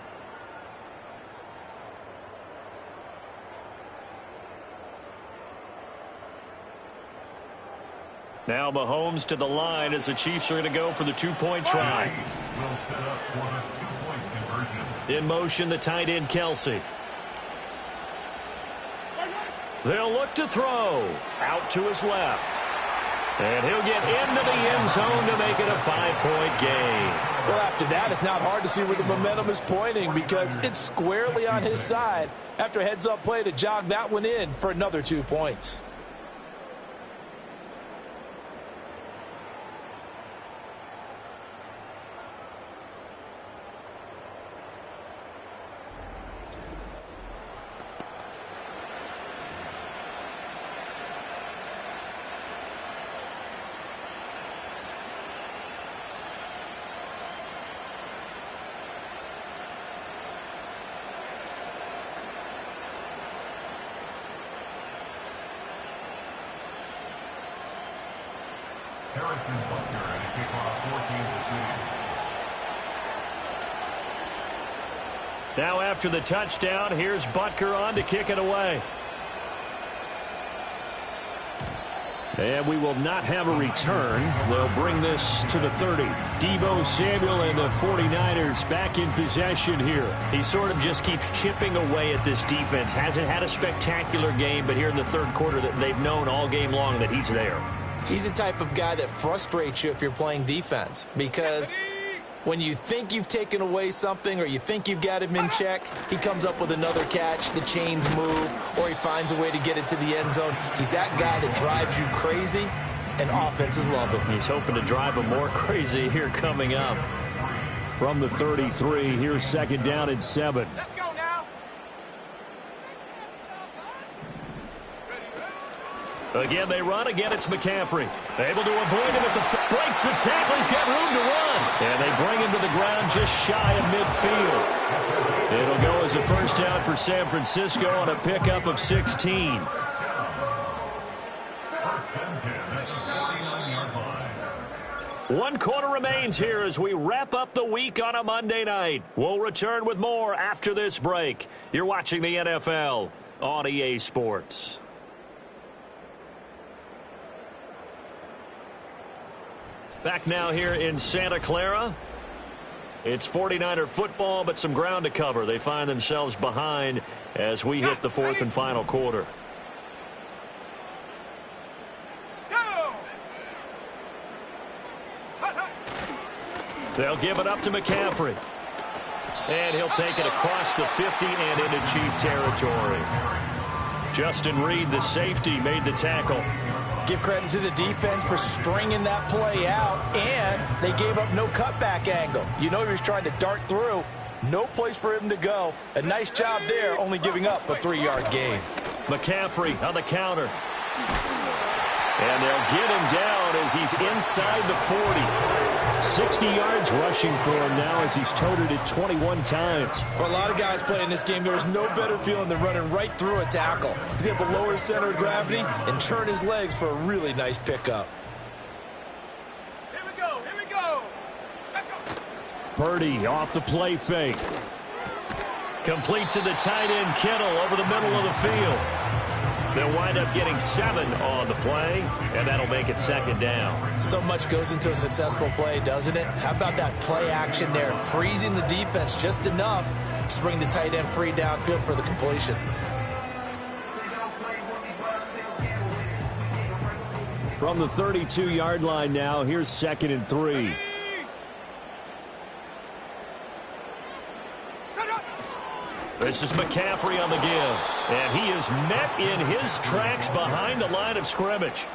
B: Now Mahomes to the line as the Chiefs are going to go for the two-point try.
G: Will set up for the two-point conversion.
B: In motion, the tight end, Kelsey. They'll look to throw. Out to his left. And he'll get into the end zone to make it a 5-point game.
C: Well, after that, it's not hard to see where the momentum is pointing because it's squarely on his side after a heads-up play to jog that one in for another 2 points.
G: Harrison Butker and a kickoff 14-2.
B: Now after the touchdown, here's Butker on to kick it away. And we will not have a return. They'll bring this to the 30. Deebo Samuel and the 49ers back in possession here. He sort of just keeps chipping away at this defense. Hasn't had a spectacular game, but here in the third quarter that they've known all game long that he's there.
J: He's the type of guy that frustrates you if you're playing defense because when you think you've taken away something or you think you've got him in check, he comes up with another catch, the chains move, or he finds a way to get it to the end zone. He's that guy that drives you crazy, and offenses love it.
B: He's hoping to drive him more crazy here coming up.
E: From the 33, here's second down and 7.
D: Let's go now.
B: Again, they run. Again, it's McCaffrey. Able to avoid him at the breaks the tackle. He's got room to run. And they bring him to the ground just shy of midfield. It'll go as a first down for San Francisco on a pickup of 16. One quarter remains here as we wrap up the week on a Monday night. We'll return with more after this break. You're watching the NFL on EA Sports. Back now here in Santa Clara. It's 49er football, but some ground to cover. They find themselves behind as we hit the fourth and final quarter. They'll give it up to McCaffrey. And he'll take it across the 50 and into Chief territory. Justin Reed, the safety, made the tackle.
C: Give credit to the defense for stringing that play out, and they gave up no cutback angle. You know he was trying to dart through. No place for him to go. A nice job there, only giving up a 3-yard gain.
B: McCaffrey on the counter. And they'll get him down as he's inside the 40.
E: 60 yards rushing for him now as he's toted it 21 times.
J: For a lot of guys playing this game, there is no better feeling than running right through a tackle. He's able to lower his center of gravity and churn his legs for a really nice pickup.
D: Here we go. Here we go.
E: Purdy off the play fake.
B: Complete to the tight end, Kittle, over the middle of the field. They'll wind up getting 7 on the play, and that'll make it second down.
J: So much goes into a successful play, doesn't it? How about that play action there, freezing the defense just enough to bring the tight end free downfield for the completion.
E: From the 32-yard line now, here's second and 3.
B: This is McCaffrey on the give. And he is met in his tracks behind the line of scrimmage.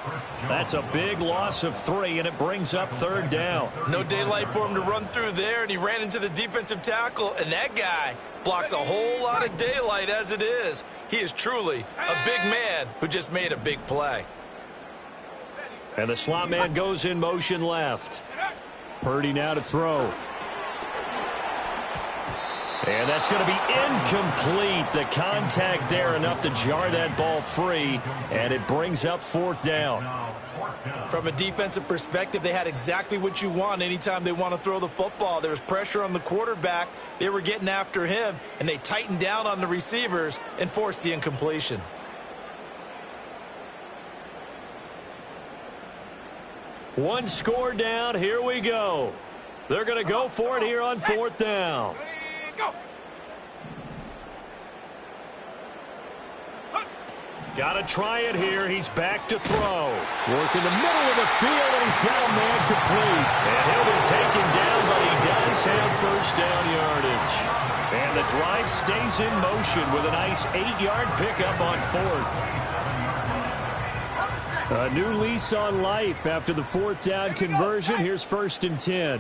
B: That's a big loss of 3, and it brings up third down.
J: No daylight for him to run through there, and he ran into the defensive tackle, and that guy blocks a whole lot of daylight as it is. He is truly a big man who just made a big play.
B: And the slot man goes in motion left.
E: Purdy now to throw.
B: And that's going to be incomplete. The contact there enough to jar that ball free, and it brings up fourth down.
J: From a defensive perspective, they had exactly what you want anytime they want to throw the football. There was pressure on the quarterback. They were getting after him, and they tightened down on the receivers and forced the incompletion.
B: One score down. Here we go. They're going to go for it here on 4th down.
D: Go.
B: Got to try it here. He's back to throw. Work in the middle of the field, and he's got a man complete. And he'll be taken down, but he does have first down yardage. And the drive stays in motion with a nice 8-yard pickup on 4th.
E: A new lease on life after the 4th down conversion. Here's 1st and 10.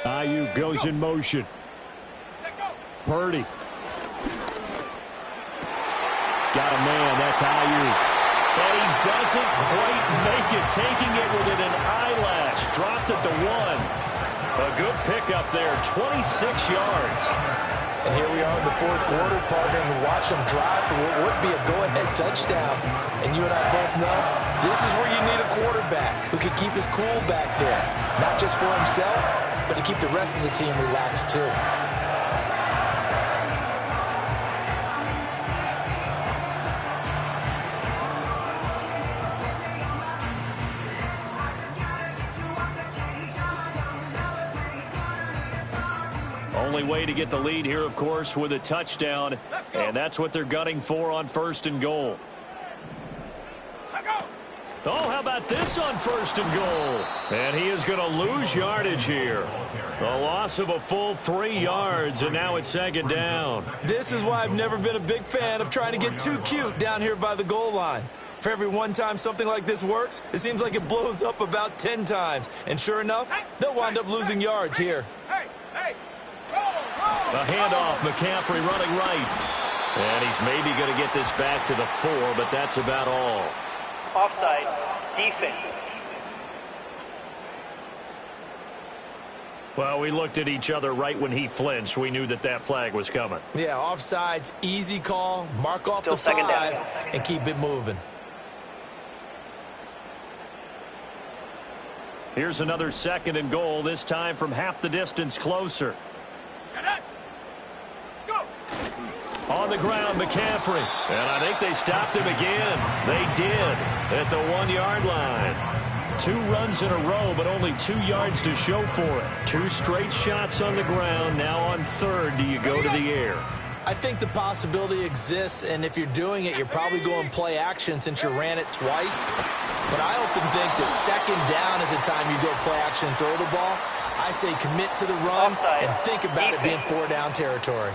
E: Ayuk goes in motion. Purdy. Got a man. That's Ayuk.
B: And he doesn't quite make it, taking it within an eyelash. Dropped at the 1. A good pickup there, 26 yards.
J: And here we are in the 4th quarter, partner, and we watch them drive for what would be a go-ahead touchdown. And you and I both know this is where you need a quarterback who can keep his cool back there. Not just for himself, but to keep the rest of the team relaxed too.
B: Only way to get the lead here, of course, with a touchdown, and that's what they're gunning for on 1st and goal. Oh, how about this on 1st and goal? And he is going to lose yardage here. A loss of a full 3 yards, and now it's 2nd down.
J: This is why I've never been a big fan of trying to get too cute down here by the goal line. For every one time something like this works, it seems like it blows up about 10 times. And sure enough, they'll wind up losing yards here.
B: A handoff, McCaffrey running right. And he's maybe going to get this back to the 4, but that's about all.
I: Offside, defense.
B: Well, we looked at each other right when he flinched. We knew that that flag was coming.
J: Yeah, offsides, easy call, mark off
I: Still
J: the
I: 2nd
J: five,
I: down.
J: and keep it moving.
B: Here's another 2nd and goal, this time from half the distance closer. On the ground, McCaffrey. And I think they stopped him again. They did at the 1-yard line. 2 runs in a row, but only 2 yards to show for it. 2 straight shots on the ground. Now on 3rd, do you go to the air?
J: I think the possibility exists, and if you're doing it, you're probably going play action since you ran it twice. But I often think that 2nd down is a time you go play action and throw the ball. I say commit to the run and think about it being 4-down territory.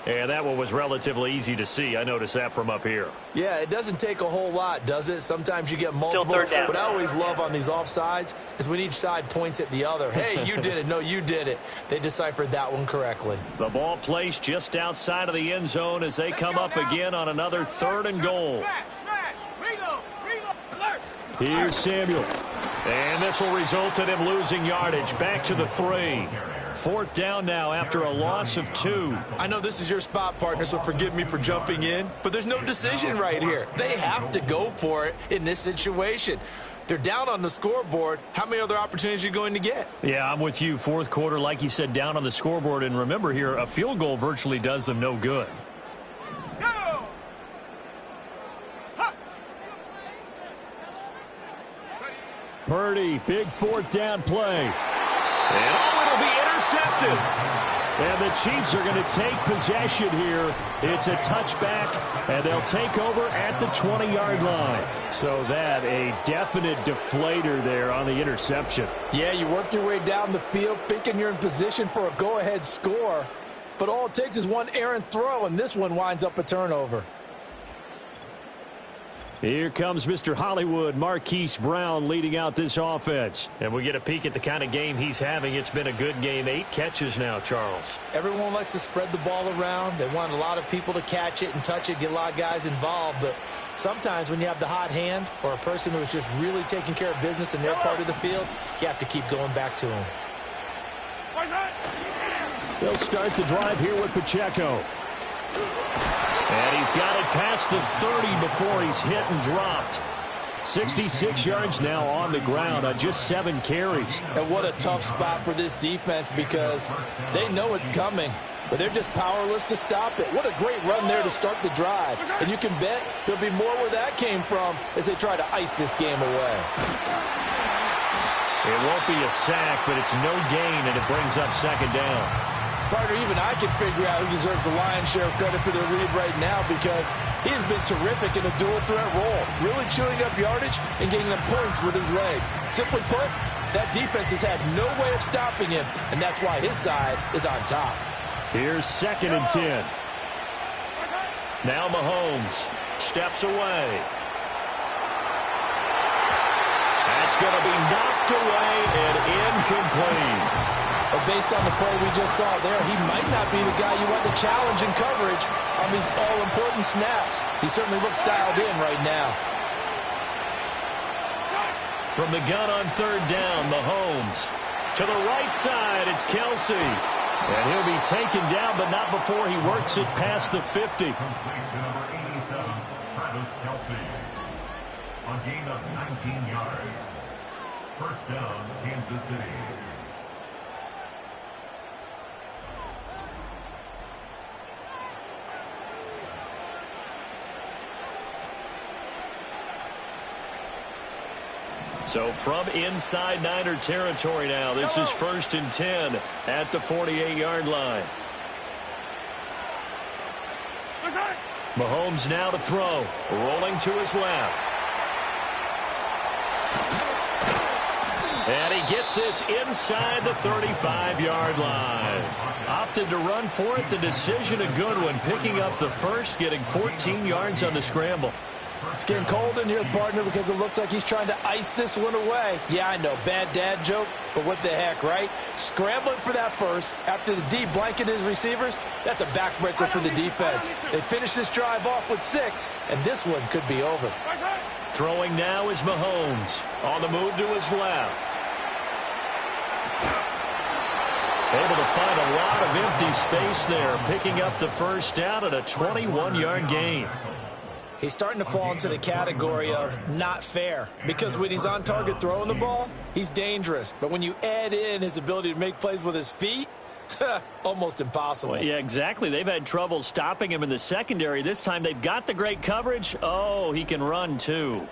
B: And that one was relatively easy to see. I noticed that from up here.
J: Yeah, it doesn't take a whole lot, does it? Sometimes you get multiples. What I always love on these offsides is when each side points at the other. Hey, you did it. No, you did it. They deciphered that one correctly.
B: The ball placed just outside of the end zone as they come up again on another 3rd and goal.
E: Here's Samuel.
B: And this will result in him losing yardage. Back to the 3. 4th down now after a loss of 2.
J: I know this is your spot, partner, so forgive me for jumping in, but there's no decision right here. They have to go for it in this situation. They're down on the scoreboard. How many other opportunities are you going to get?
B: Yeah, I'm with you. 4th quarter, like you said, down on the scoreboard. And remember here, a field goal virtually does them no good.
E: Purdy, big 4th down play.
B: And it'll be intercepted.
E: And the Chiefs are going to take possession here. It's a touchback, and they'll take over at the 20-yard line. So that, a definite deflator there on the interception.
C: Yeah, you work your way down the field thinking you're in position for a go-ahead score. But all it takes is one errant throw, and this one winds up a turnover.
E: Here comes Mr. Hollywood, Marquise Brown, leading out this offense.
B: And we get a peek at the kind of game he's having. It's been a good game. 8 catches now, Charles.
J: Everyone likes to spread the ball around. They want a lot of people to catch it and touch it, get a lot of guys involved. But sometimes when you have the hot hand or a person who is just really taking care of business in their part of the field, you have to keep going back to them.
E: They'll start the drive here with Pacheco.
B: And he's got it past the 30 before he's hit and dropped.
E: 66 yards now on the ground on just 7 carries.
C: And what a tough spot for this defense because they know it's coming. but they're just powerless to stop it. What a great run there to start the drive. And you can bet there'll be more where that came from as they try to ice this game away.
B: It won't be a sack, but it's no gain, and it brings up second down.
C: Partner, even I can figure out who deserves the lion's share of credit for their lead right now because he has been terrific in a dual threat role, really chewing up yardage and getting them points with his legs. Simply put, that defense has had no way of stopping him, and that's why his side is on top.
B: Here's 2nd and 10. Now Mahomes steps away. That's going to be knocked away and incomplete.
C: But based on the play we just saw there, he might not be the guy you want to challenge in coverage on these all-important snaps. He certainly looks dialed in right now.
B: From the gun on 3rd down, Mahomes. To the right side, it's Kelsey. And he'll be taken down, but not before he works it past the 50.
G: Complete to number 87, Travis Kelsey. A gain of 19 yards. First down, Kansas City.
B: So from inside Niner territory now, this is 1st and 10 at the 48-yard line. Mahomes now to throw, rolling to his left. And he gets this inside the 35-yard line. Opted to run for it. The decision a good one, picking up the first, getting 14 yards on the scramble.
C: It's getting cold in here, partner, because it looks like he's trying to ice this one away. Yeah, I know, bad dad joke, but what the heck, right? Scrambling for that first after the D blanket his receivers, that's a backbreaker for the defense. They finish this drive off with 6, and this one could be over.
B: Throwing now is Mahomes. On the move to his left. Able to find a lot of empty space there, picking up the first down at a 21-yard gain.
J: He's starting to fall into the category of not fair because when he's on target throwing the ball, he's dangerous. But when you add in his ability to make plays with his feet, almost impossible.
B: Well, yeah, exactly. They've had trouble stopping him in the secondary. This time they've got the great coverage. Oh, he can run too.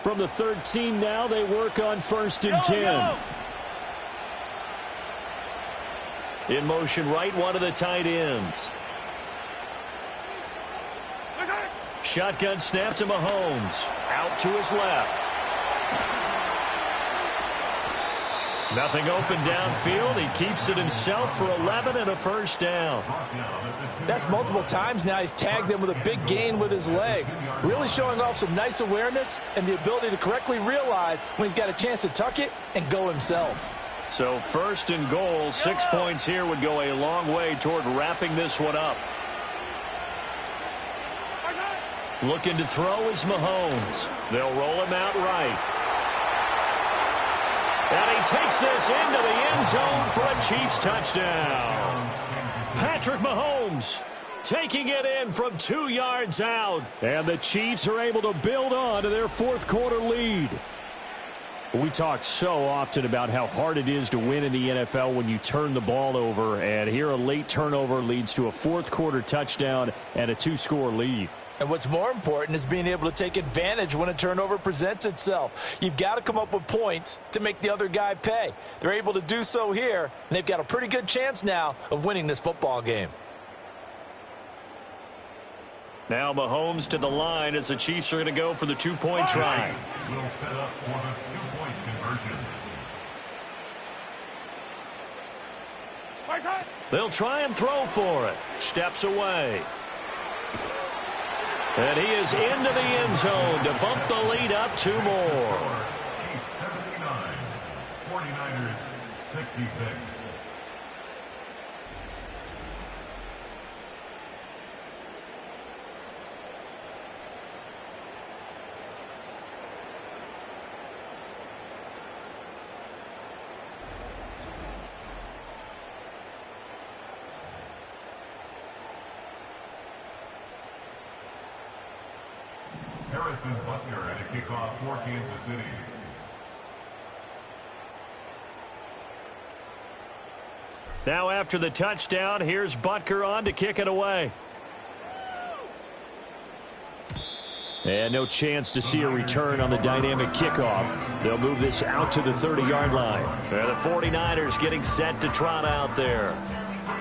B: From the 13 now, they work on 1st and 10. In motion right, one of the tight ends. Shotgun snap to Mahomes. Out to his left. Nothing open downfield. He keeps it himself for 11 and a first down.
C: That's multiple times now he's tagged them with a big gain with his legs. Really showing off some nice awareness and the ability to correctly realize when he's got a chance to tuck it and go himself.
B: So 1st and goal, 6 points here would go a long way toward wrapping this one up. Looking to throw is Mahomes. They'll roll him out right. And he takes this into the end zone for a Chiefs touchdown. Patrick Mahomes taking it in from 2 yards out. And the Chiefs are able to build on to their 4th quarter lead.
E: We talk so often about how hard it is to win in the NFL when you turn the ball over. And here a late turnover leads to a 4th quarter touchdown and a 2-score lead.
C: And what's more important is being able to take advantage when a turnover presents itself. You've got to come up with points to make the other guy pay. They're able to do so here, and they've got a pretty good chance now of winning this football game.
B: Now Mahomes to the line as the Chiefs are going to go for the 2-point try.
G: Will set up for the 2-point conversion.
B: They'll try and throw for it. Steps away. And he is into the end zone to bump the lead up 2 more.
G: Chiefs 79, 49ers 66. Harrison Butker to kick off for Kansas City.
B: Now after the touchdown, here's Butker on to kick it away. And no chance to see a return on the dynamic kickoff. They'll move this out to the 30-yard line. And the 49ers getting set to trot out there.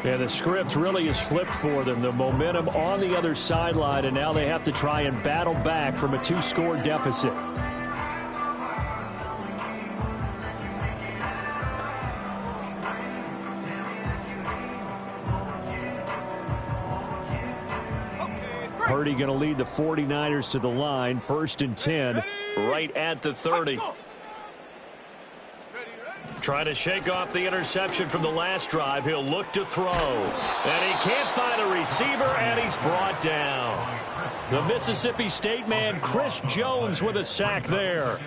E: Yeah, the script really is flipped for them. The momentum on the other sideline, and now they have to try and battle back from a 2-score deficit. Purdy going to lead the 49ers to the line, 1st and 10.
B: Right at the 30. Trying to shake off the interception from the last drive. He'll look to throw. And he can't find a receiver, and he's brought down. The Mississippi State man, Chris Jones, with a sack there.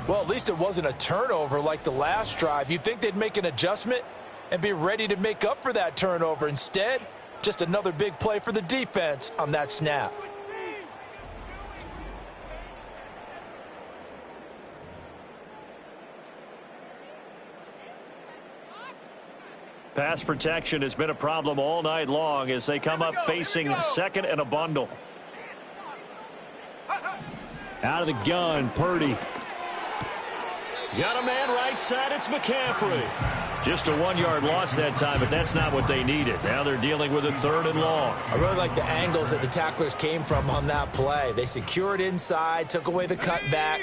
C: Well, at least it wasn't a turnover like the last drive. You'd think they'd make an adjustment and be ready to make up for that turnover. Instead, just another big play for the defense on that snap.
B: Pass protection has been a problem all night long as they come up facing second and a bundle.
E: Out of the gun, Purdy.
B: Got a man right side, it's McCaffrey. Just a 1-yard loss that time, but that's not what they needed. Now they're dealing with a 3rd and long.
J: I really like the angles that the tacklers came from on that play. They secured inside, took away the cutback.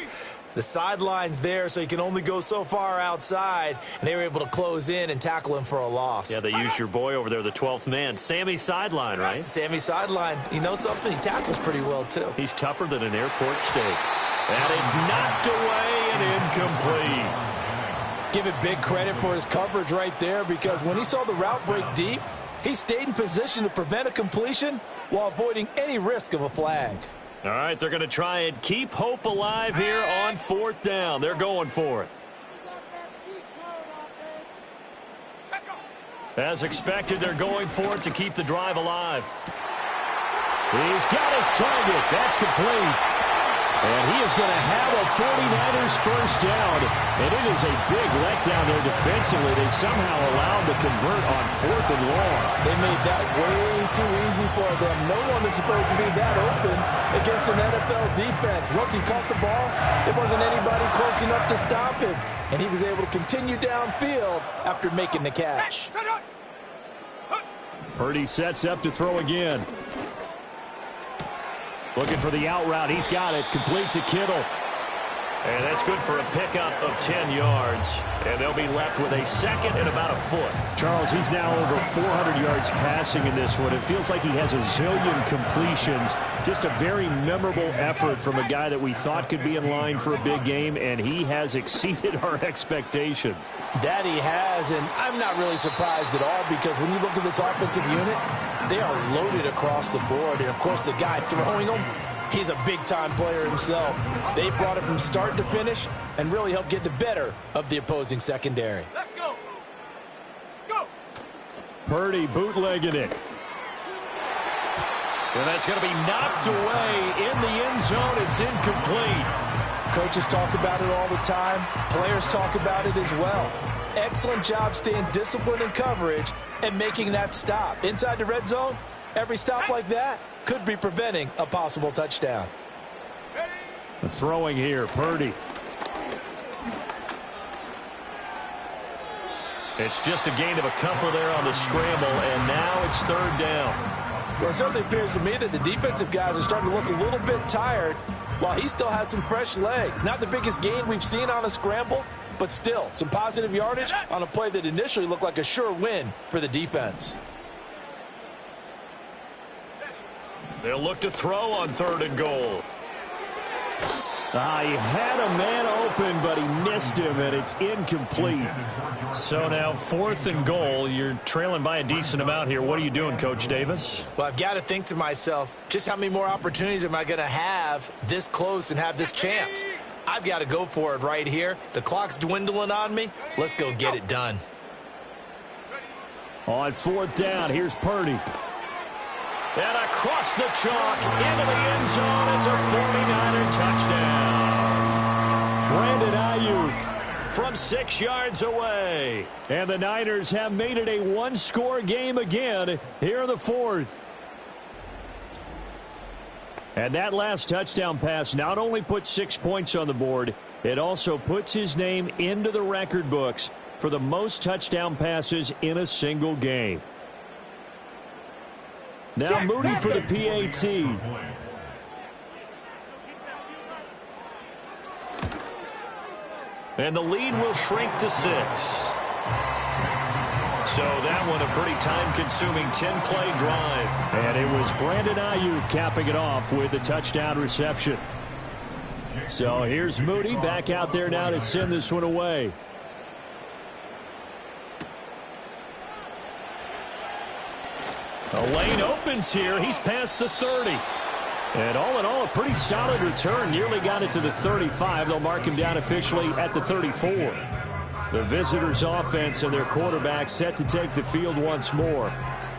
J: The sideline's there, so you can only go so far outside, and they were able to close in and tackle him for a loss.
B: Yeah, they used your boy over there, the 12th man, Sammy Sideline, right?
J: Sammy Sideline. You know something? He tackles pretty well, too.
B: He's tougher than an airport steak. And it's knocked away and incomplete.
C: Give it big credit for his coverage right there, because when he saw the route break deep, he stayed in position to prevent a completion while avoiding any risk of a flag.
B: All right, they're going to try and keep hope alive here on 4th down. They're going for it. As expected, they're going for it to keep the drive alive.
E: He's got his target. That's complete. And he is going to have a 49ers first down. And it is a big letdown there defensively. They somehow allowed to convert on 4th and long.
C: They made that way too easy for them. No one is supposed to be that open against an NFL defense. Once he caught the ball, there wasn't anybody close enough to stop him. And he was able to continue downfield after making the catch.
E: Purdy sets up to throw again. Looking for the out route. He's got it. Complete to Kittle.
B: And that's good for a pickup of 10 yards. And they'll be left with a 2nd and about a foot.
E: Charles, he's now over 400 yards passing in this one. It feels like he has a zillion completions. Just a very memorable effort from a guy that we thought could be in line for a big game, and he has exceeded our expectations.
C: That he has, and I'm not really surprised at all, because when you look at this offensive unit, they are loaded across the board. And, of course, the guy throwing them, he's a big-time player himself. They brought it from start to finish and really helped get the better of the opposing secondary.
D: Let's go. Go.
E: Purdy bootlegging it.
B: And that's going to be knocked away in the end zone. It's incomplete.
C: Coaches talk about it all the time. Players talk about it as well. Excellent job staying disciplined in coverage and making that stop. Inside the red zone, every stop like that could be preventing a possible touchdown.
E: Throwing here, Purdy.
B: It's just a gain of a couple there on the scramble, and now it's 3rd down.
C: Well, it certainly appears to me that the defensive guys are starting to look a little bit tired while he still has some fresh legs. Not the biggest gain we've seen on a scramble, but still some positive yardage on a play that initially looked like a sure win for the defense.
B: They'll look to throw on 3rd and goal.
E: He had a man open, but he missed him, and it's incomplete.
B: So now 4th and goal. You're trailing by a decent amount here. What are you doing, Coach Davis?
J: Well, I've got to think to myself, just how many more opportunities am I going to have this close and have this chance? I've got to go for it right here. The clock's dwindling on me. Let's go get it done.
E: On 4th down, here's Purdy.
B: And across the chalk into the end zone. It's a 49er Brandon Ayuk from 6 yards away. And the Niners have made it a one-score game again here in the fourth. And that last touchdown pass not only put 6 points on the board, it also puts his name into the record books for the most touchdown passes in a single game. Now Moody for the PAT. And the lead will shrink to 6. So that one a pretty time-consuming 10-play drive. And it was Brandon Ayuk capping it off with a touchdown reception. So here's Moody back out there now to send this one away. A lane opens here. He's past the 30. And all in all, a pretty solid return. Nearly got it to the 35. They'll mark him down officially at the 34. The visitors' offense and their quarterback set to take the field once more.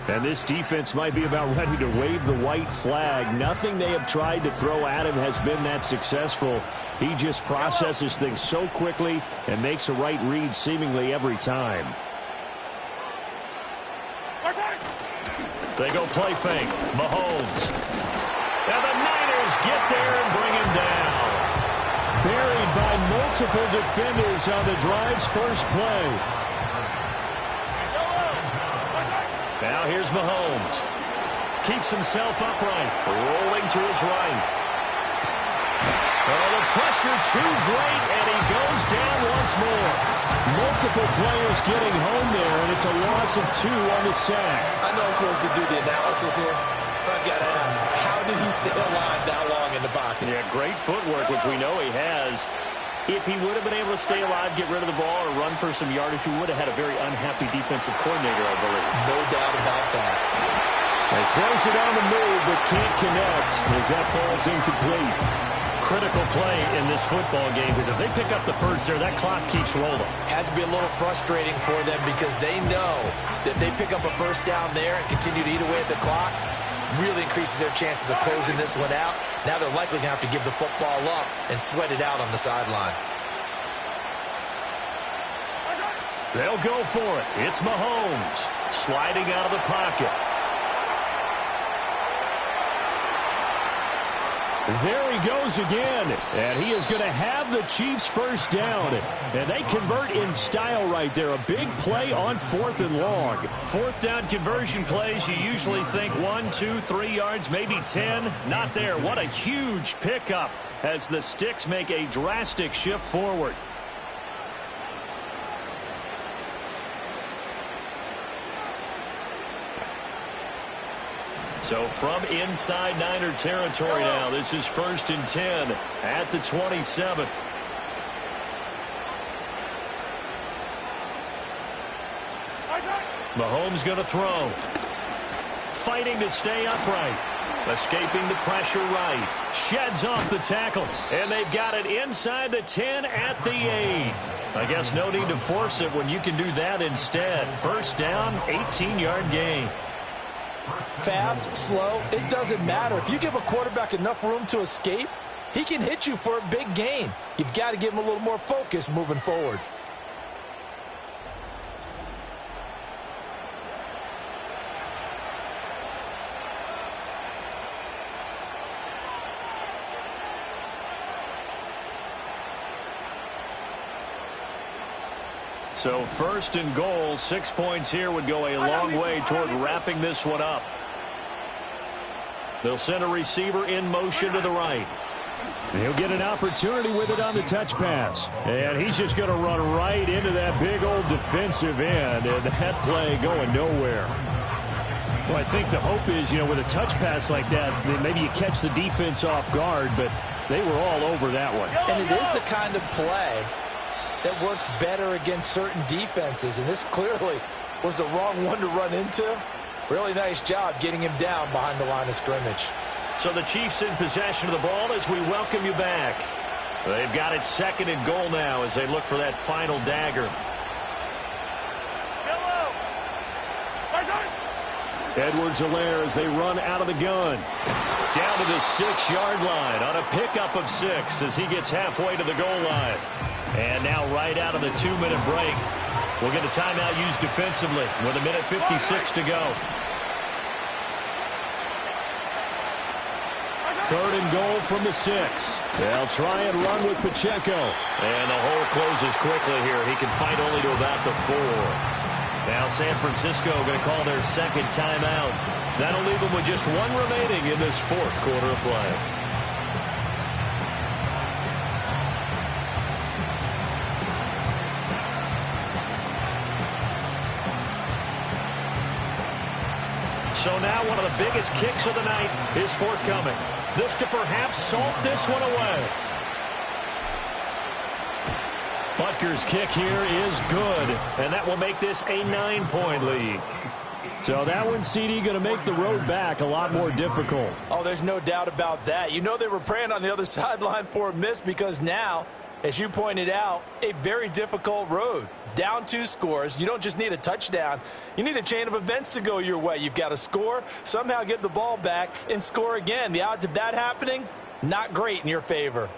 B: And this defense might be about ready to wave the white flag. Nothing they have tried to throw at him has been that successful. He just processes things so quickly and makes a right read seemingly every time. They go play fake. Mahomes. And the Niners get there and bring him down. Buried by multiple defenders on the drive's first play. Now here's Mahomes. Keeps himself upright. Rolling to his right. Oh, the pressure too great, and he goes down once more. Multiple players getting home there, and it's a loss of 2 on the sack.
F: I know I'm supposed to do the analysis here, but I've got to ask, how did he stay alive that long in the pocket?
B: Yeah, great footwork, which we know he has. If he would have been able to stay alive, get rid of the ball, or run for some yardage, he would have had a very unhappy defensive coordinator, I believe.
F: No doubt about that.
B: He throws it on the move, but can't connect as that falls incomplete. Critical play in this football game, because if they pick up the first there, that clock keeps rolling.
F: Has to be a little frustrating for them because they know that they pick up a first down there and continue to eat away at the clock, really increases their chances of closing this one out. Now they're likely going to have to give the football up and sweat it out on the sideline.
B: They'll go for it. It's Mahomes sliding out of the pocket. There he goes again, and he is going to have the Chiefs first down. And they convert in style right there. A big play on 4th and long. Fourth down conversion plays, you usually think 1, 2, 3 yards, maybe 10. Not there. What a huge pickup as the Sticks make a drastic shift forward. So from inside Niner territory now, this is 1st and 10 at the 27. Mahomes going to throw. Fighting to stay upright. Escaping the pressure right. Sheds off the tackle. And they've got it inside the 10 at the 8. I guess no need to force it when you can do that instead. First down, 18-yard gain.
C: Fast, slow, it doesn't matter. If you give a quarterback enough room to escape, he can hit you for a big gain. You've got to give him a little more focus moving forward.
B: So 1st and goal, 6 points here would go a long way toward wrapping this one up. They'll send a receiver in motion to the right. He'll get an opportunity with it on the touch pass. And he's just going to run right into that big old defensive end, and that play going nowhere. Well, I think the hope is, with a touch pass like that, maybe you catch the defense off guard, but they were all over that one.
C: And it is the kind of play that works better against certain defenses, and this clearly was the wrong one to run into. Really nice job getting him down behind the line of scrimmage.
B: So the Chiefs in possession of the ball as we welcome you back. They've got it 2nd and goal now as they look for that final dagger. Edwards-Helaire as they run out of the gun. Down to the 6-yard line on a pickup of 6 as he gets halfway to the goal line. And now right out of the 2-minute break, we'll get a timeout used defensively with 1:56 to go.
E: 3rd and goal from the 6. They'll try and run with Pacheco.
B: And the hole closes quickly here. He can fight only to about the 4. Now San Francisco going to call their second timeout. That'll leave them with just 1 remaining in this 4th quarter of play. So now one of the biggest kicks of the night is forthcoming. This to perhaps salt this one away. Butker's kick here is good, and that will make this a 9-point lead.
E: So that one, CD, going to make the road back a lot more difficult.
C: Oh, there's no doubt about that. You know they were praying on the other sideline for a miss because now, as you pointed out, a very difficult road. Down 2 scores. You don't just need a touchdown. You need a chain of events to go your way. You've got to score, somehow get the ball back, and score again. The odds of that happening, not great in your favor.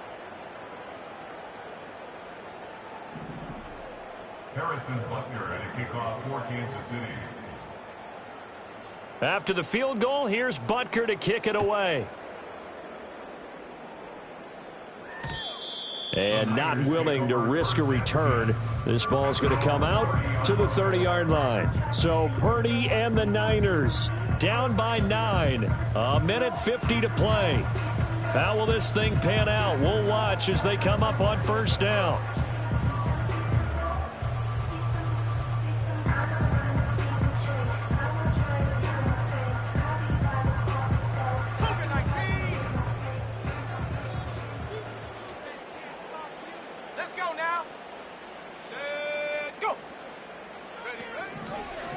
G: Harrison Butker at a kickoff for Kansas City.
B: After the field goal, here's Butker to kick it away.
E: And not willing to risk a return. This ball's going to come out to the 30-yard line. So Purdy and the Niners down by 9. 1:50 to play. How will this thing pan out? We'll watch as they come up on 1st down.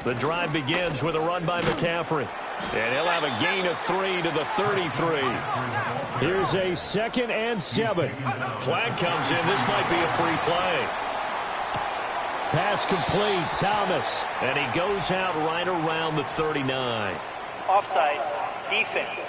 B: The drive begins with a run by McCaffrey. And he'll have a gain of 3 to the 33.
E: Here's a 2nd and 7.
B: Flag comes in. This might be a free play.
E: Pass complete, Thomas.
B: And he goes out right around the 39.
I: Offside, defense.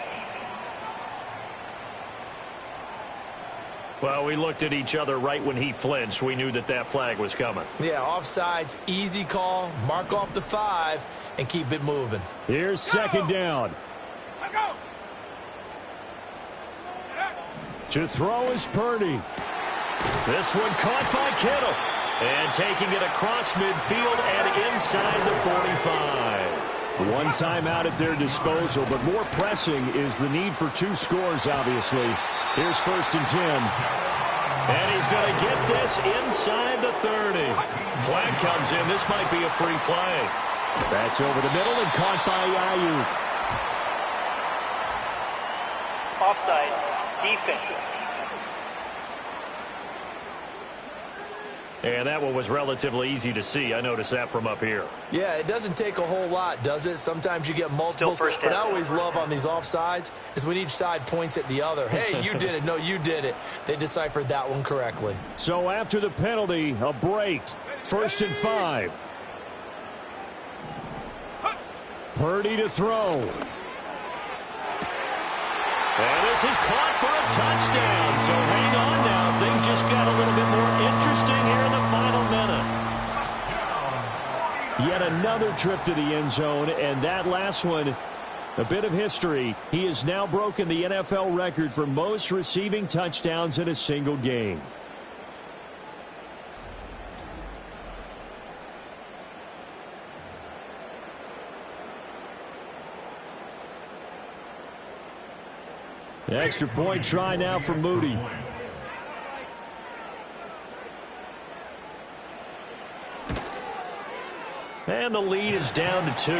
B: Well, we looked at each other right when he flinched. We knew that that flag was coming.
J: Yeah, offsides, easy call. Mark off the 5 and keep it moving.
E: Here's 2nd down. To throw is Purdy.
B: This one caught by Kittle. And taking it across midfield and inside the 45.
E: One timeout at their disposal, but more pressing is the need for 2 scores, obviously. Here's 1st and 10.
B: And he's going to get this inside the 30. Flag comes in. This might be a free play.
E: That's over the middle and caught by Ayuk.
I: Offside, defense.
B: And that one was relatively easy to see. I noticed that from up here.
J: Yeah, it doesn't take a whole lot, does it? Sometimes you get multiples. What I always love on these offsides is when each side points at the other. Hey, you did it. No, you did it. They deciphered that one correctly.
E: So after the penalty, a break. 1st and 5. Purdy to throw.
B: And this is caught for a touchdown. So hang on now. Things just got a little bit more interesting here in the final minute.
E: Yet another trip to the end zone, and that last one, a bit of history. He has now broken the NFL record for most receiving touchdowns in a single game. The extra point try now for Moody.
B: And the lead is down to 2.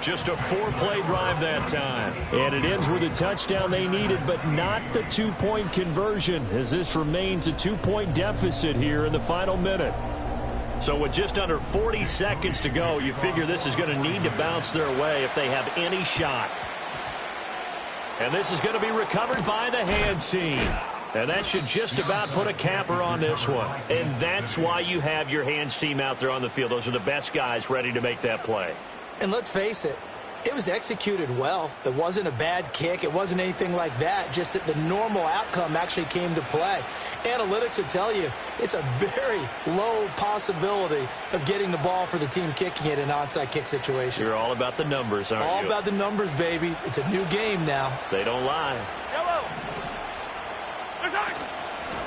B: Just a 4-play drive that time.
E: And it ends with a touchdown they needed, but not the 2-point conversion, as this remains a 2-point deficit here in the final minute.
B: So with just under 40 seconds to go, you figure this is going to need to bounce their way if they have any shot. And this is going to be recovered by the hands team. And that should just about put a capper on this one. And that's why you have your hands team out there on the field. Those are the best guys ready to make that play.
J: And let's face it, It was executed well. It wasn't a bad kick. It wasn't anything like that. Just that the normal outcome actually came to play. Analytics will tell you it's a very low possibility of getting the ball for the team kicking it in an onside kick situation.
B: You're all about the numbers, aren't you?
J: All about the numbers, baby. It's a new game now.
B: They don't lie.
D: Yellow.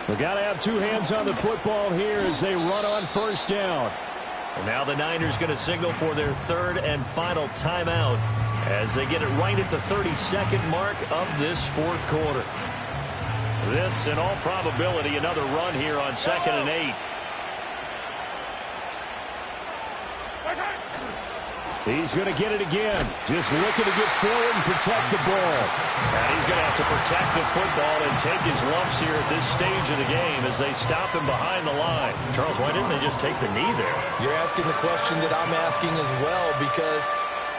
E: We got to have two hands on the football here as they run on first down.
B: And now the Niners going to signal for their third and final timeout as they get it right at the 32nd mark of this fourth quarter. This, in all probability, another run here on 2nd and 8.
E: He's going to get it again. Just looking to get forward and protect the ball.
B: And he's going to have to protect the football and take his lumps here at this stage of the game as they stop him behind the line. Charles, why didn't they just take the knee there?
J: You're asking the question that I'm asking as well, because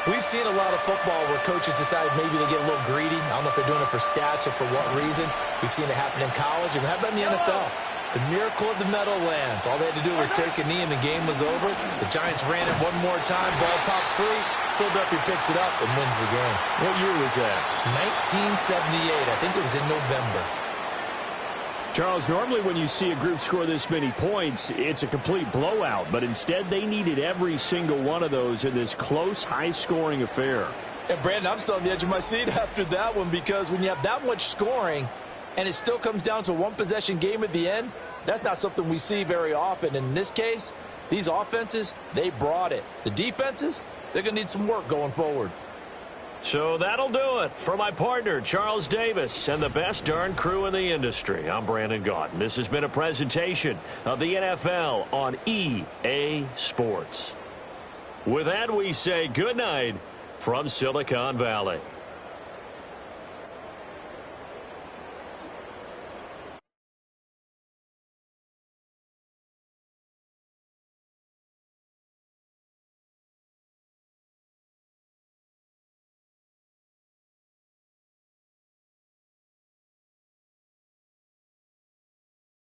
J: we've seen a lot of football where coaches decide maybe they get a little greedy. I don't know if they're doing it for stats or for what reason. We've seen it happen in college, and how about in the NFL? The miracle of the Meadowlands. All they had to do was take a knee and the game was over. The Giants ran it one more time. Ball popped free. Philadelphia picks it up and wins the game.
B: What year was that?
J: 1978. I think it was in November.
E: Charles, normally when you see a group score this many points, it's a complete blowout. But instead, they needed every single one of those in this close, high-scoring affair.
C: And, Brandon, I'm still on the edge of my seat after that one, because when you have that much scoring and it still comes down to a one-possession game at the end, that's not something we see very often. And in this case, these offenses, they brought it. The defenses, they're going to need some work going forward.
B: So that'll do it for my partner, Charles Davis, and the best darn crew in the industry. I'm Brandon Gaudin. This has been a presentation of the NFL on EA Sports. With that, we say good night from Silicon Valley.